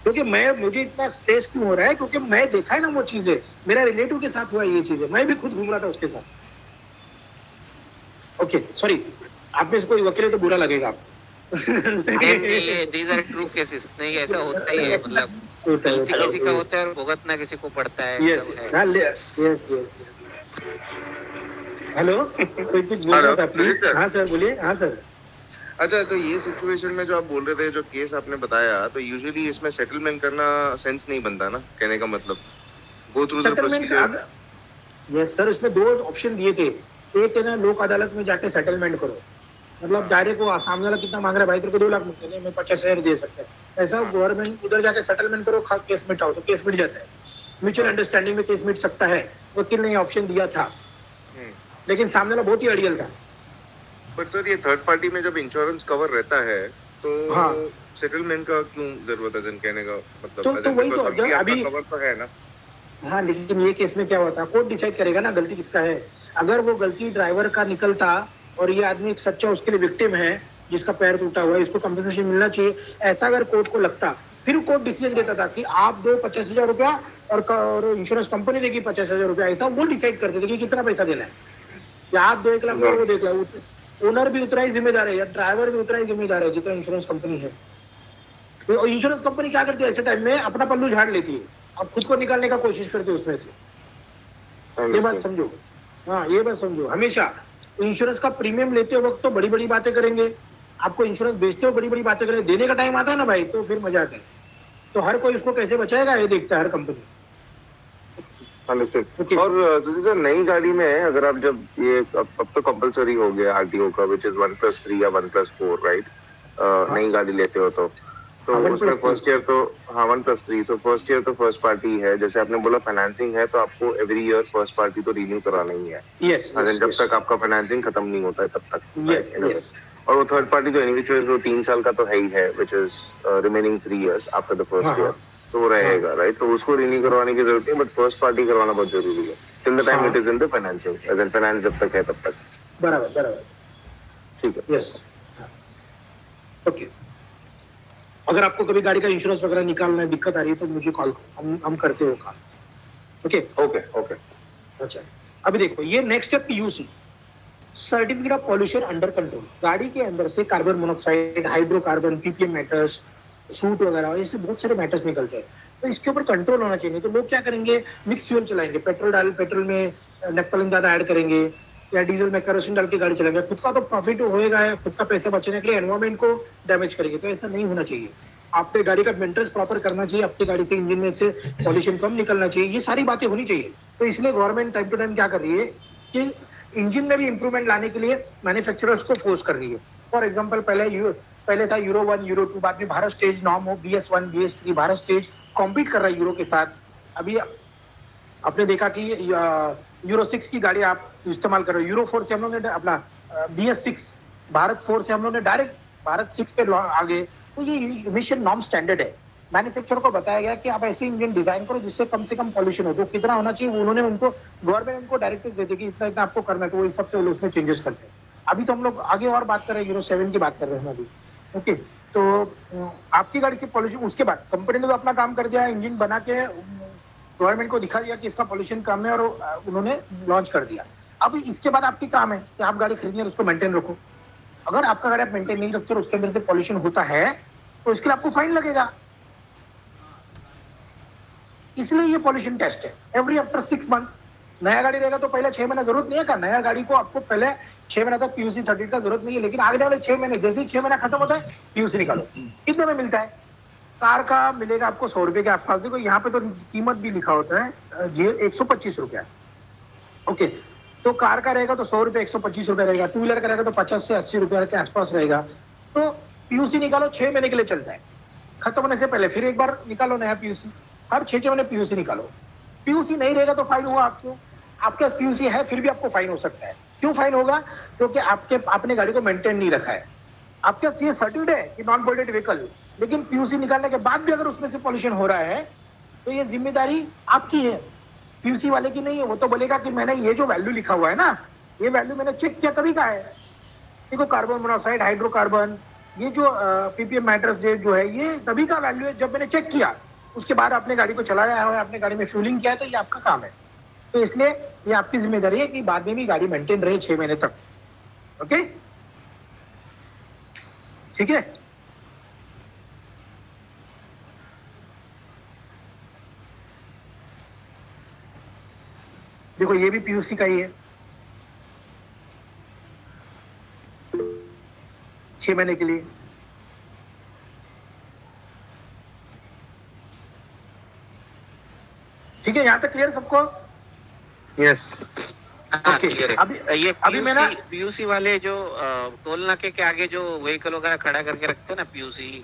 क्योंकि मुझे इतना स्ट्रेस क्यों हो रहा है, क्योंकि मैं देखा है ना वो चीजें, मेरा रिलेटिव के साथ हुआ ये चीजें, मैं भी खुद घूम रहा था उसके साथ। ओके सॉरी, आप में से कोई वकील है तो बुरा लगेगा आपको। नहीं, these are true cases. नहीं, ऐसा होता ही है, मतलब होता है, गलती होता है, किसी का yes. होता है और भुगतना किसी को पड़ता है, यस एकदम है। Yes yes yes. हेलो, कोई कुछ बोल रहा हेलो, था प्लीज? सर। हाँ सर बोलिए। हाँ सर। अच्छा, तो ये सिचुएशन में जो आप बोल रहे थे, जो केस आपने बताया, तो यूजुअली इसमें सेटलमेंट करना सेंस नहीं बनता ना, कहने का मतलब go through the settlement procedure. Yes sir, उसमें 2 ऑप्शन दिए थे। एक है ना, लोक अदालत में जाके सेटलमेंट करो, मतलब डायरेक्ट वो सामने वाला कितना मांग रहा है, भाई तेरे को 2 लाख मिलते हैं, मैं 50,000 दे सकता है, ऐसा गवर्नमेंट उधर जाके सेटलमेंट करो, केस मिटाओ, तो केस मिट जाता है। म्यूचुअल अंडरस्टैंडिंग में केस मिट सकता है। वकील ने ऑप्शन दिया था, लेकिन सामने वाला बहुत ही अड़ियल था। पर सर, ये थर्ड पार्टी में जब इंश्योरेंस कवर रहता है तो हाँ। सेटलमेंट का क्यों जरूरत है, कहने का मतलब? तो वही तो, अभी अभी कवर तो है ना। हाँ, लेकिन ये केस में क्या होता है, कोर्ट डिसाइड करेगा ना गलती किसका है। अगर वो गलती ड्राइवर का निकलता और ये आदमी एक सच्चा उसके लिए विक्टिम है, जिसका पैर टूटा हुआ है, इसको कंपनसेशन मिलना चाहिए, ऐसा अगर कोर्ट को लगता, फिर कोर्ट डिसीजन देता था कि आप दो 50,000 रुपया और इंश्योरेंस कंपनी देगी 50,000 रुपया, ऐसा वो डिसाइड करते थे कि कितना पैसा देना है, या आप 2 1 लाख वो देख लो। ओनर भी उतना ही जिम्मेदार है या ड्राइवर भी उतना ही जिम्मेदार है जितना इंश्योरेंस कंपनी है। तो इंश्योरेंस कंपनी क्या करती है ऐसे टाइम में, अपना पल्लू झाड़ लेती है, अब खुद को निकालने का कोशिश करती है उसमें से। ये बात समझो, हाँ ये बात समझो। हमेशा इंश्योरेंस का प्रीमियम लेते वक्त तो बड़ी बड़ी बातें करेंगे, आपको इंश्योरेंस बेचते हो बड़ी बड़ी बातें करेंगे, देने का टाइम आता है ना भाई, तो फिर मजा आता है। तो हर कोई उसको कैसे बचाएगा ये देखता है हर कंपनी। Okay. और सर, नई गाड़ी में अगर आप जब ये अब तो कंपलसरी हो गया आरटीओ का, विच इज 1+3 या 1+4, राइट? नई गाड़ी लेते हो तो उसमें फर्स्ट ईयर तो 1+3, तो फर्स्ट ईयर तो फर्स्ट पार्टी है, जैसे आपने बोला फाइनेंसिंग है, तो आपको एवरी ईयर फर्स्ट पार्टी तो रिन्यू कराना ही है। यस, जब तक आपका फाइनेंसिंग खत्म नहीं होता है तब तक। Yes yes. और वो थर्ड पार्टी तो एनीवे 3 साल का तो है ही है, which is remaining 3 years after the first year, तो वो रहेगा, राइट? तो उसको रिन्यू करवाने की जरूरत नहीं, बट फर्स्ट पार्टी करवाना बहुत जरूरी है till the time it is in the financial, अगर फाइनेंस जब तक है तब तक। बराबर बराबर, ठीक है। Yes okay. अगर आपको कभी गाड़ी का इंश्योरेंस वगैरह निकालना है, दिक्कत आ रही है, तो मुझे कॉल करो, हम करते हो काम। Okay okay okay. अच्छा, अभी देखो ये नेक्स्ट है PUC, certificate of pollution under control. गाड़ी के अंदर से carbon monoxide, hydrocarbon, ppm matters, suit वगैरह, ऐसे बहुत सारे मैटर्स निकलते हैं, तो इसके ऊपर कंट्रोल होना चाहिए। तो लोग क्या करेंगे, मिक्स फ्यूल चलाएंगे, पेट्रोल में नेफ्थलीन ज्यादा ऐड करेंगे, या डीजल में केरोसिन डाल के गाड़ी चलाएंगे, खुद का तो प्रॉफिट होएगा, खुद का पैसा बचाने के लिए एनवायरमेंट को डैमेज करेंगे। तो ऐसा नहीं होना चाहिए। आपके गाड़ी का मेंटेनेंस प्रॉपर करना चाहिए, आपकी गाड़ी से इंजन में से पॉल्यूशन कम निकलना चाहिए, ये सारी बातें होनी चाहिए। तो इसलिए गवर्नमेंट टाइम टू टाइम क्या कर रही है कि इंजन में भी इंप्रूवमेंट लाने के लिए मैन्युफैक्चरर्स को फोर्स कर रही है। फॉर एग्जाम्पल, पहले था यूरो 1 यूरो 2, बाद में भारत स्टेज नॉर्म हो, BS1 BS3, Bharat stage compete कर रहा है यूरो के साथ। अभी आपने देखा कि यूरो 6 की गाड़ी आप इस्तेमाल कर रहे हो, यूरो 4 से हम लोग ने अपना BS6, भारत 4 से हम लोग ने डायरेक्ट भारत 6 पे आ गए। तो ये इमिशन नॉर्म स्टैंडर्ड है। मैन्युफैक्चरर को बताया गया कि आप ऐसे इंजन डिजाइन करो जिससे कम से कम पॉल्यूशन हो। तो कितना होना चाहिए, उन्होंने उनको गवर्नमेंट उनको डायरेक्टिव देती कि इतना इतना आपको करना है, तो वो इस सबसे उसमें चेंजेस करते हैं। अभी तो हम लोग आगे और बात कर रहे हैं, यूरो 7 की बात कर रहे हैं अभी। ओके, तो आपकी गाड़ी से पॉल्यूशन, उसके बाद कंपनी ने तो अपना काम कर दिया, इंजन बना के गवर्नमेंट को दिखा दिया कि इसका पॉल्यूशन कम है, और उन्होंने लॉन्च कर दिया। अब इसके बाद आपकी काम है कि आप गाड़ी खरीदनी है उसको मेंटेन रखो। अगर आपका गाड़ी आप मेंटेन नहीं रखते और उसके अंदर से पॉल्यूशन होता है, तो इसके लिए आपको फाइन लगेगा। इसलिए ये पॉल्यूशन टेस्ट है एवरी आफ्टर 6 मंथ। नया गाड़ी रहेगा तो पहले 6 महीना जरूरत नहीं है का, नया गाड़ी को आपको पहले 6 महीना तक पीयूसी सर्टिफिकेट का जरूरत नहीं है, लेकिन आगे वाले 6 महीने, जैसे ही 6 महीना खत्म होता है पीयूसी निकालो। कितने में मिलता है? कार का मिलेगा आपको 100 रुपए के आसपास। देखो यहाँ पे तो कीमत भी लिखा होता है, जी 125 रुपया। ओके, तो कार का रहेगा तो 100 रुपये 125 रुपये रहेगा, 2 व्हीलर का रहेगा तो 50 से 80 रुपये के आसपास रहेगा। तो पीयूसी निकालो, 6 महीने के लिए चलता है, खत्म होने से पहले फिर एक बार निकालो नया पीयूसी, हर 6 महीने पीयूसी निकालो। पीयूसी नहीं रहेगा तो फाइन हुआ आपको। आपके पास पीयूसी है फिर भी आपको फाइन हो सकता है। क्यों फाइन होगा? क्योंकि आपने गाड़ी को मेंटेन नहीं रखा है। आपके पास ये सर्टिफिकेट है कि नॉन पॉल्यूटेड व्हीकल, लेकिन पीयूसी निकालने के बाद भी अगर उसमें से पॉल्यूशन हो रहा है तो ये जिम्मेदारी आपकी है, पीयूसी वाले की नहीं है। वो तो बोलेगा कि मैंने ये जो वैल्यू लिखा हुआ है ना, ये वैल्यू मैंने चेक किया तभी का है। देखो कार्बन मोनोऑक्साइड, हाइड्रोकार्बन, ये जो पीपीएम मैटर्स जो है, ये तभी का वैल्यू है जब मैंने चेक किया। उसके बाद आपने गाड़ी को चलाया है, आपने गाड़ी में फ्यूलिंग किया है, तो ये आपका काम है। तो इसलिए ये आपकी जिम्मेदारी है कि बाद में भी गाड़ी मेंटेन रहे 6 महीने तक। ओके, ठीक है। देखो ये भी पीयूसी का ही है, 6 महीने के लिए। ठीक है, यहाँ तक क्लियर सबको? यस। हाँ ओके, क्लियर है। अभी ये मैंने पीयूसी वाले जो टोल नाके के आगे जो व्हीकल वगैरह खड़ा करके रखते हैं ना पीयूसी,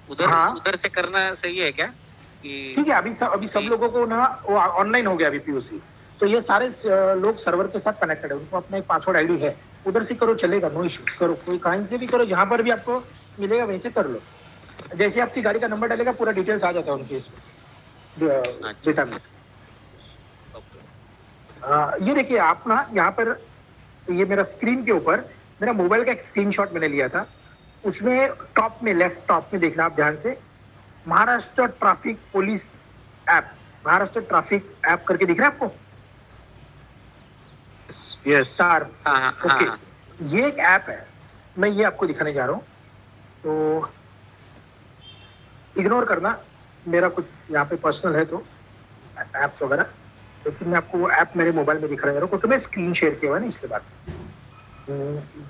उधर हाँ। उधर से करना सही है क्या? कि ठीक है, अभी सब लोगों को ना वो ऑनलाइन हो गया अभी पीयूसी, तो ये सारे लोग सर्वर के साथ कनेक्टेड है, उनको अपना एक पासवर्ड आईडी है, उधर से करो चलेगा, नो इशू। करो, कोई कहीं से भी करो, जहां पर भी आपको मिलेगा वैसे कर लो। जैसे आपकी गाड़ी का नंबर डालेगा पूरा डिटेल्स आ जाता है उनके इसमें डेटा में। ये देखिए आप ना यहाँ पर, ये मेरा स्क्रीन के ऊपर मेरा मोबाइल का एक स्क्रीनशॉट मैंने लिया था, उसमें टॉप में, लेफ्ट टॉप में देखना आप ध्यान से, Maharashtra traffic police app, Maharashtra traffic app करके दिख रहा है आपको? यस। स्टार। हाँ ओके, ये एक ऐप है, मैं ये आपको दिखाने जा रहा हूँ, तो इग्नोर करना, मेरा कुछ यहाँ पे पर्सनल है तो ऐप्स वगैरह, लेकिन मैं आपको वो ऐप मेरे मोबाइल में दिखा रहा हूँ क्योंकि मैं स्क्रीन शेयर किया हुआ है ना, इसके बाद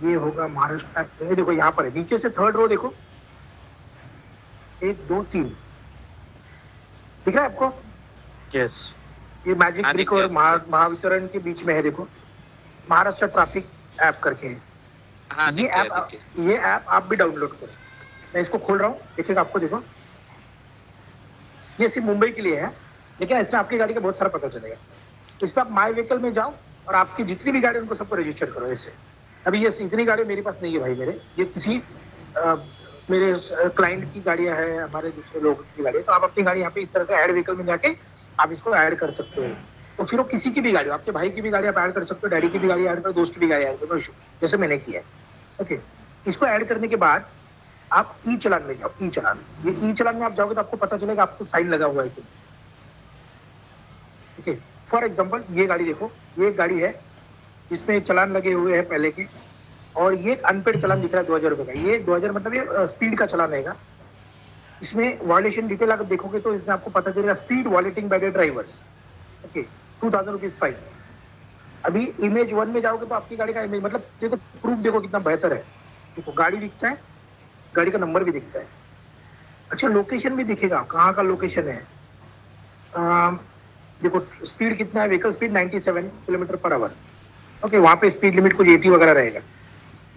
ये होगा महाराष्ट्र ऐप। ये देखो यहाँ पर है, नीचे से थर्ड रो देखो, 1 2 3 दिख रहा है आपको? यस। ये मैजिक हाँ, ब्रिक दिख और गया। महावितरण के बीच में है, देखो महाराष्ट्र ट्रैफिक ऐप करके है। हाँ, ये ऐप आप भी डाउनलोड करो। मैं इसको खोल रहा हूँ, देखिएगा आपको, देखो ये सिर्फ मुंबई के लिए है, लेकिन इसमें आपकी गाड़ी का बहुत सारा पता चलेगा। इस पर आप माई व्हीकल में जाओ और आपकी जितनी भी गाड़ी उनको सबको रजिस्टर करो ऐसे। अभी ये इतनी गाड़ी मेरे पास नहीं है भाई, मेरे ये किसी मेरे क्लाइंट की गाड़ियां हैं, हमारे दूसरे लोगों की गाड़ी है, तो आप अपनी गाड़ी यहाँ पे इस तरह से ऐड व्हीकल में जाके आप इसको ऐड कर सकते हो। तो फिर वो किसी की भी गाड़ी, आपके भाई की भी गाड़ी आप ऐड कर सकते हो, डैडी की भी गाड़ी ऐड करो, दोस्त की भी गाड़ी ऐड करो, जैसे मैंने किया है। ओके, इसको ऐड करने के बाद आप ई चलान में जाओ। ई चलान, ये ई चलान में आप जाओगे तो आपको पता चलेगा आपको फाइन लगा हुआ है कि। ओके, फॉर एग्जाम्पल ये गाड़ी देखो, ये एक गाड़ी है इसमें चलान लगे हुए हैं पहले के, और ये अनपेड चलान दिख रहा है 2000 रुपए का। ये 2000 मतलब ये स्पीड का चलान रहेगा। इसमें वॉयलेशन डिटेल अगर देखोगे तो इसमें आपको पता चलेगा speed वॉलेटिंग by the drivers. Okay, 2000 rupees fine. अभी इमेज 1 में जाओगे तो आपकी गाड़ी का इमेज, मतलब देखो प्रूफ देखो कितना बेहतर है। देखो गाड़ी दिखता है, गाड़ी का नंबर भी दिखता है, अच्छा लोकेशन भी दिखेगा, कहाँ का लोकेशन है। देखो स्पीड कितना है, vehicle speed 97 kilometre per hour. Okay, वहाँ पे स्पीड लिमिट कुछ 80 वगैरह रहेगा।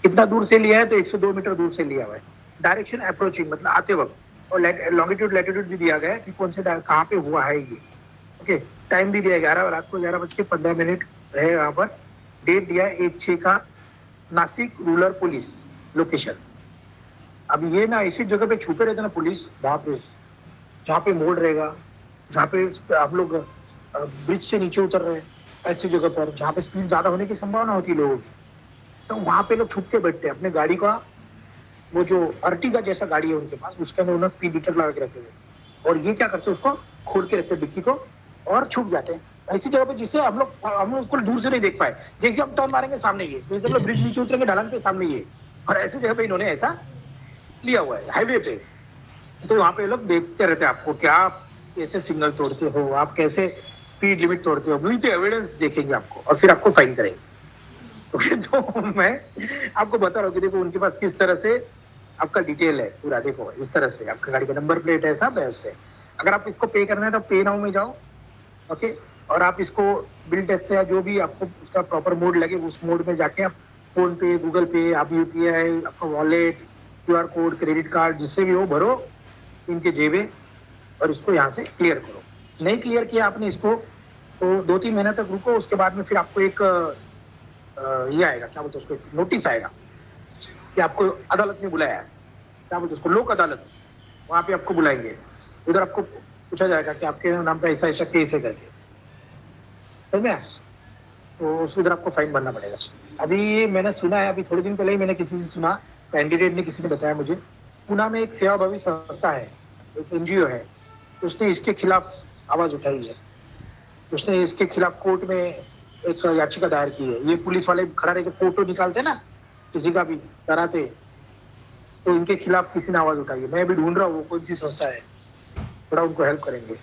कितना दूर से लिया है तो 102 मीटर दूर से लिया हुआ है। डायरेक्शन अप्रोचिंग मतलब आते वक्त, और लॉन्गिट्यूड लैटिट्यूड भी दिया गया है कि कौन से कहाँ पे हुआ है ये। ओके, टाइम भी दिया 11 रात को 11:15 है यहाँ पर। डेट दिया 1/6 का, नासिक रूरल पुलिस लोकेशन। अब ये ना इसी जगह पे छुपे रहते ना पुलिस, वहाँ पे जहाँ पे मोड़ रहेगा, जहाँ पे आप लोग ब्रिज से नीचे उतर रहे हैं, ऐसी जगह पर जहाँ पे स्पीड ज्यादा होने की संभावना होती है लोगों की, तो वहाँ पे लोग छुप के बैठते हैं अपने गाड़ी का, वो जो अर्टिगा जैसा गाड़ी है उनके पास, उसके अंदर उन्होंने स्पीड मीटर लगा के रखे हुए, और ये क्या करते हैं उसको खोल के रखते हैं डिक्की को और छुप जाते हैं ऐसी जगह पे जिससे हम लोग उसको दूर से नहीं देख पाए। जैसे हम टर्न मारेंगे सामने ये, जैसे हम लोग ब्रिज नीचे उतरेंगे ढलान पे सामने ये, और ऐसी जगह पे इन्होंने ऐसा लिया हुआ है हाईवे पे। तो वहाँ पे लोग देखते रहते हैं आपको, क्या आप कैसे सिग्नल तोड़ते हो, आप कैसे स्पीड लिमिट तोड़ते हो, तो एविडेंस देखेंगे आपको और फिर आपको फाइन करेंगे। तो मैं आपको बता रहा हूँ कि देखो उनके पास किस तरह से आपका डिटेल है पूरा। देखो इस तरह से आपका गाड़ी का नंबर प्लेट है, सब है उसपे। अगर आप इसको पे करना है तो पे नाउ में जाओ। ओके, और आप इसको बिल टेस्ट से या जो भी आपको उसका प्रॉपर मोड लगे उस मोड में जाके आप फोन पे, गूगल पे, आप यूपीआई, आपका wallet, QR code, credit card, जिससे भी हो भरो इनके जेबे और इसको यहाँ से क्लियर करो। नहीं क्लियर किया आपने इसको तो 2-3 महीने तक रुको, उसके बाद में फिर आपको एक ये आएगा, क्या बोलते हैं उसको, नोटिस आएगा कि आपको अदालत में बुलाया है, क्या बोलते हैं उसको, लोक अदालत। वहाँ पे आपको बुलाएंगे, उधर आपको पूछा जाएगा कि आपके नाम पे ऐसा ऐसा केस है करके, समझ में? तो उधर आपको फाइन भरना पड़ेगा। अभी मैंने सुना है, अभी थोड़े दिन पहले ही मैंने किसी से सुना, कैंडिडेट ने किसी ने बताया मुझे, पुणे में एक सेवाभावी संस्था है, एक NGO है, उसने इसके खिलाफ आवाज उठाई है। उसने इसके खिलाफ कोर्ट में एक याचिका दायर की है। ये पुलिस वाले खड़ा रह के फोटो निकालते हैं ना, किसी का भी डराते तो इनके खिलाफ किसी ने आवाज उठाई। मैं भी ढूंढ रहा हूँ वो कौन सी संस्था है, थोड़ा उनको हेल्प करेंगे।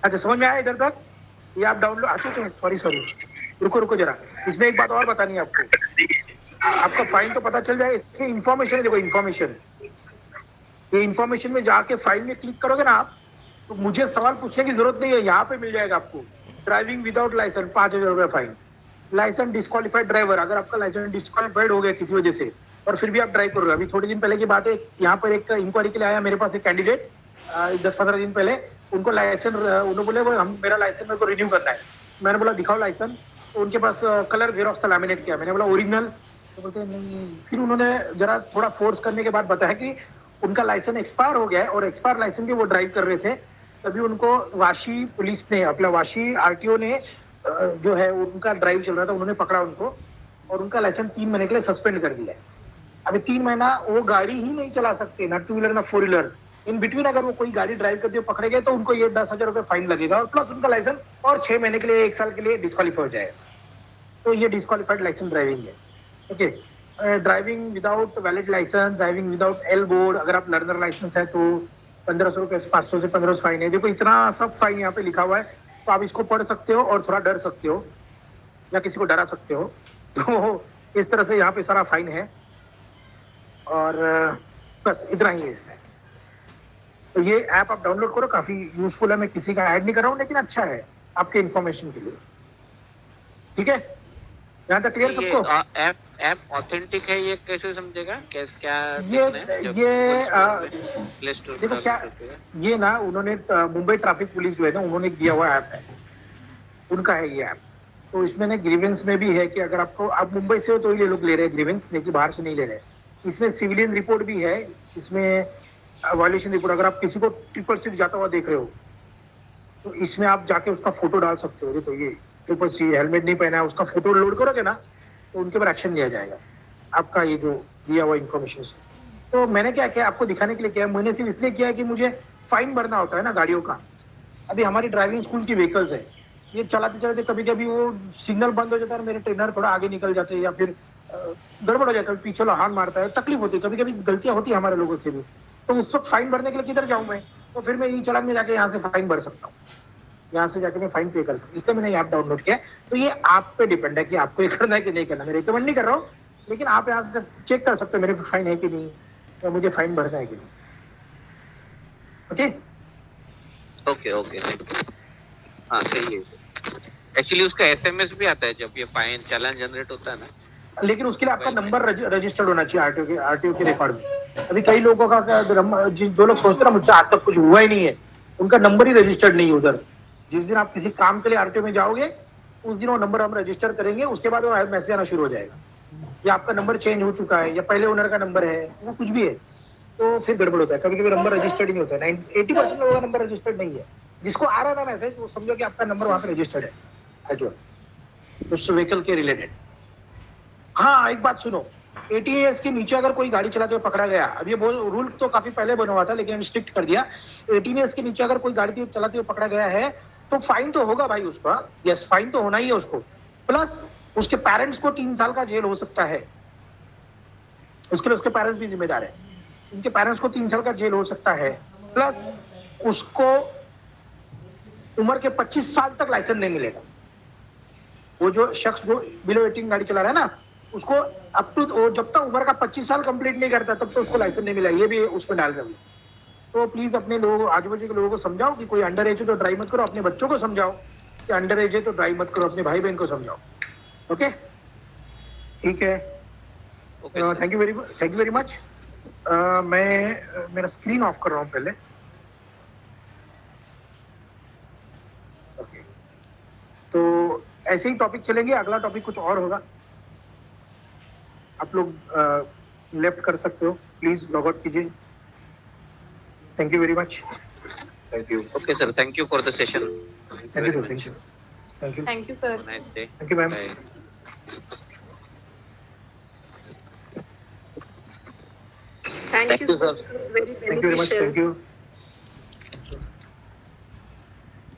अच्छा समझ में आया इधर तक? ये आप डाउनलोड, अच्छा सॉरी रुको जरा, इसमें एक बात और बतानी है आपको। आपका फाइन तो पता चल जाए, इसमें इंफॉर्मेशन है, देखो इंफॉर्मेशन, ये इंफॉर्मेशन में जाके फाइन में क्लिक करोगे ना आप, तो मुझे सवाल पूछने की जरूरत नहीं है, यहाँ पे मिल जाएगा आपको। ड्राइविंग विदाउट लाइसेंस 5,000 रुपये फाइन, लाइसेंस डिस्क्वालिफाइड ड्राइवर, अगर आपका लाइसेंस डिस्क्वालिफाइड हो गया किसी वजह से और फिर भी आप ड्राइव कर रहे हो। अभी थोड़े दिन पहले की बात है, यहाँ पर एक इंक्वायरी के लिए आया मेरे पास एक कैंडिडेट 10-15 दिन पहले, उनको लाइसेंस, उन्होंने बोले मेरा लाइसेंस मेरे को रिन्यू करना है। मैंने बोला दिखाओ लाइसेंस, तो उनके पास कलर जेरोक्स था, लैमिनेट किया। मैंने बोला ओरिजिनल, तो बोलते नहीं। फिर उन्होंने जरा थोड़ा फोर्स करने के बाद बताया कि उनका लाइसेंस एक्सपायर हो गया है और एक्सपायर लाइसेंस भी वो ड्राइव कर रहे थे। तभी उनको वाशी पुलिस ने, अपना वाशी आरटीओ ने जो है उनका ड्राइव चल रहा था, उन्होंने पकड़ा उनको और उनका लाइसेंस 3 महीने के लिए सस्पेंड कर दिया है। अभी 3 महीना वो गाड़ी ही नहीं चला सकते, ना 2 व्हीलर ना 4 व्हीलर। इन बिटवीन अगर वो कोई गाड़ी ड्राइव करते हुए पकड़े गए तो उनको ये 10,000 रुपये फाइन लगेगा और प्लस उनका लाइसेंस और 6 महीने के लिए, 1 साल के लिए डिस्क्वालीफाई हो जाएगा। तो ये डिस्क्वालिफाइड लाइसेंस ड्राइविंग है। Okay, driving without valid licence, driving without L board, अगर आप लर्नर लाइसेंस है तो 1500 रुपये, 500 से 1500 फाइन है। देखो इतना सब फाइन यहाँ पे लिखा हुआ है, तो आप इसको पढ़ सकते हो और थोड़ा डर सकते हो या किसी को डरा सकते हो। तो इस तरह से यहाँ पे सारा फाइन है और बस इतना ही है इसमें। तो ये ऐप आप डाउनलोड करो, काफी यूजफुल है। मैं किसी का ऐड नहीं कर रहा हूँ, लेकिन अच्छा है आपके इंफॉर्मेशन के लिए। ठीक है, यहाँ तक क्लियर सबको? ऐप ऑथेंटिक है, ये कैसे समझेगा? क्या ये प्ले स्टोर देखो क्या, ये ना उन्होंने मुंबई ट्रैफिक पुलिस जो है ना, उन्होंने दिया हुआ ऐप है, उनका है ये ऐप। तो इसमें ना ग्रीवेंस में भी है कि अगर आपको, आप मुंबई से हो तो ये लोग ले रहे हैं ग्रीवेंस, लेकिन बाहर से नहीं ले रहे। इसमें सिविलियन रिपोर्ट भी है, इसमें वायलेशन रिपोर्ट। अगर आप किसी को ट्रिपल सीट जाता हुआ देख रहे हो तो इसमें आप जाके उसका फोटो डाल सकते हो। देखो ये ट्रिपल सीट, हेलमेट नहीं पहना है, उसका फोटो लोड करोगे ना तो उनके ऊपर एक्शन लिया जाएगा, आपका ये जो दिया हुआ इन्फॉर्मेशन से। तो मैंने क्या किया, आपको दिखाने के लिए किया, मैंने सिर्फ इसलिए किया कि मुझे फाइन भरना होता है ना गाड़ियों का। अभी हमारी ड्राइविंग स्कूल की व्हीकल्स है, ये चलाते चलाते कभी कभी वो सिग्नल बंद हो जाता है, मेरे ट्रेनर थोड़ा आगे निकल जाते हैं या फिर गड़बड़ हो जाता है, पीछे वाला हार्न मारता है, तकलीफ होती है, कभी कभी गलतियां होती है हमारे लोगों से भी। तो उस वक्त फाइन भरने के लिए किधर जाऊं मैं? तो फिर मैं ई चालान में जाके यहाँ से फाइन भर सकता हूँ, यहाँ से जाके मैं फाइन पे कर सकता हूँ। इसलिए मैंने ऐप डाउनलोड किया। तो ये आप पे डिपेंड है कि आपको ये करना है कि नहीं करना। मैं रिकमेंड नहीं कर रहा हूँ, लेकिन आप यहाँ से चेक कर सकते हो मेरे पे फाइन है कि नहीं, या मुझे फाइन भरना है कि नहीं। ओके ओके हाँ सही है। एक्चुअली उसका एसएमएस भी आता है जब ये फाइन चालान जनरेट होता है ना, लेकिन उसके लिए आपका नंबर रजिस्टर्ड होना चाहिए आरटीओ के रिकॉर्ड में। अभी कई लोगों का जो लोग सोचते हैं ना मुझसे आज तक कुछ हुआ ही नहीं है, उनका नंबर ही रजिस्टर्ड नहीं है उधर। जिस दिन आप किसी काम के लिए आरटीओ में जाओगे उस दिन वो नंबर हम रजिस्टर करेंगे, उसके बाद वो मैसेज आना शुरू हो जाएगा, या आपका नंबर चेंज हो चुका है या पहले ओनर का नंबर है, वो कुछ भी है, तो फिर गड़बड़ होता है। कभी कभी नंबर रजिस्टर्ड ही नहीं होता है, 80% लोगों का नंबर रजिस्टर्ड नहीं है। जिसको आ रहा था मैसेज वो समझो कि आपका नंबर वहां पे रजिस्टर्ड है उस व्हीकल के रिलेटेड। हाँ एक बात सुनो, 18 ईयर्स के नीचे अगर कोई गाड़ी चलाते हुए पकड़ा गया, अब ये रूल तो काफी पहले बना हुआ था लेकिन स्ट्रिक्ट कर दिया, 18 ईयर्स के नीचे अगर कोई गाड़ी चलाते हुए पकड़ा गया है तो फाइन तो होगा भाई उसका, यस फाइन तो होना ही है उसको, प्लस उसके पेरेंट्स को 3 साल का जेल हो सकता है, उसके लिए उसके पेरेंट्स भी जिम्मेदार है, उनके पेरेंट्स को 3 साल का जेल हो सकता है, प्लस उसको उम्र के 25 साल तक लाइसेंस नहीं मिलेगा। वो जो शख्स जो बिलो 18 गाड़ी चला रहा है ना, उसको अप टू जब तक उम्र का 25 साल कंप्लीट नहीं करता तब तो उसको लाइसेंस नहीं मिला, ये भी उसमें डाल रहे। तो प्लीज अपने लोगों, आजू बाजू के लोगों को समझाओ कि कोई अंडर एज है तो ड्राइव मत करो, अपने बच्चों को समझाओ कि अंडर एज है तो ड्राइव मत करो, अपने भाई बहन को समझाओ। ओके ठीक है, थैंक यू वेरी मच। मैं मेरा स्क्रीन ऑफ कर रहा हूँ पहले। ओके, तो ऐसे ही टॉपिक चलेंगे, अगला टॉपिक कुछ और होगा, आप लोग लेफ्ट कर सकते हो, प्लीज लॉग आउट कीजिए। Thank you very much. Thank you. Okay sir, thank you for the session. Thank you sir, thank you thank you sir. Nice day. Thank you ma'am. Thank you sir, very thank you very much, beneficial. Thank you.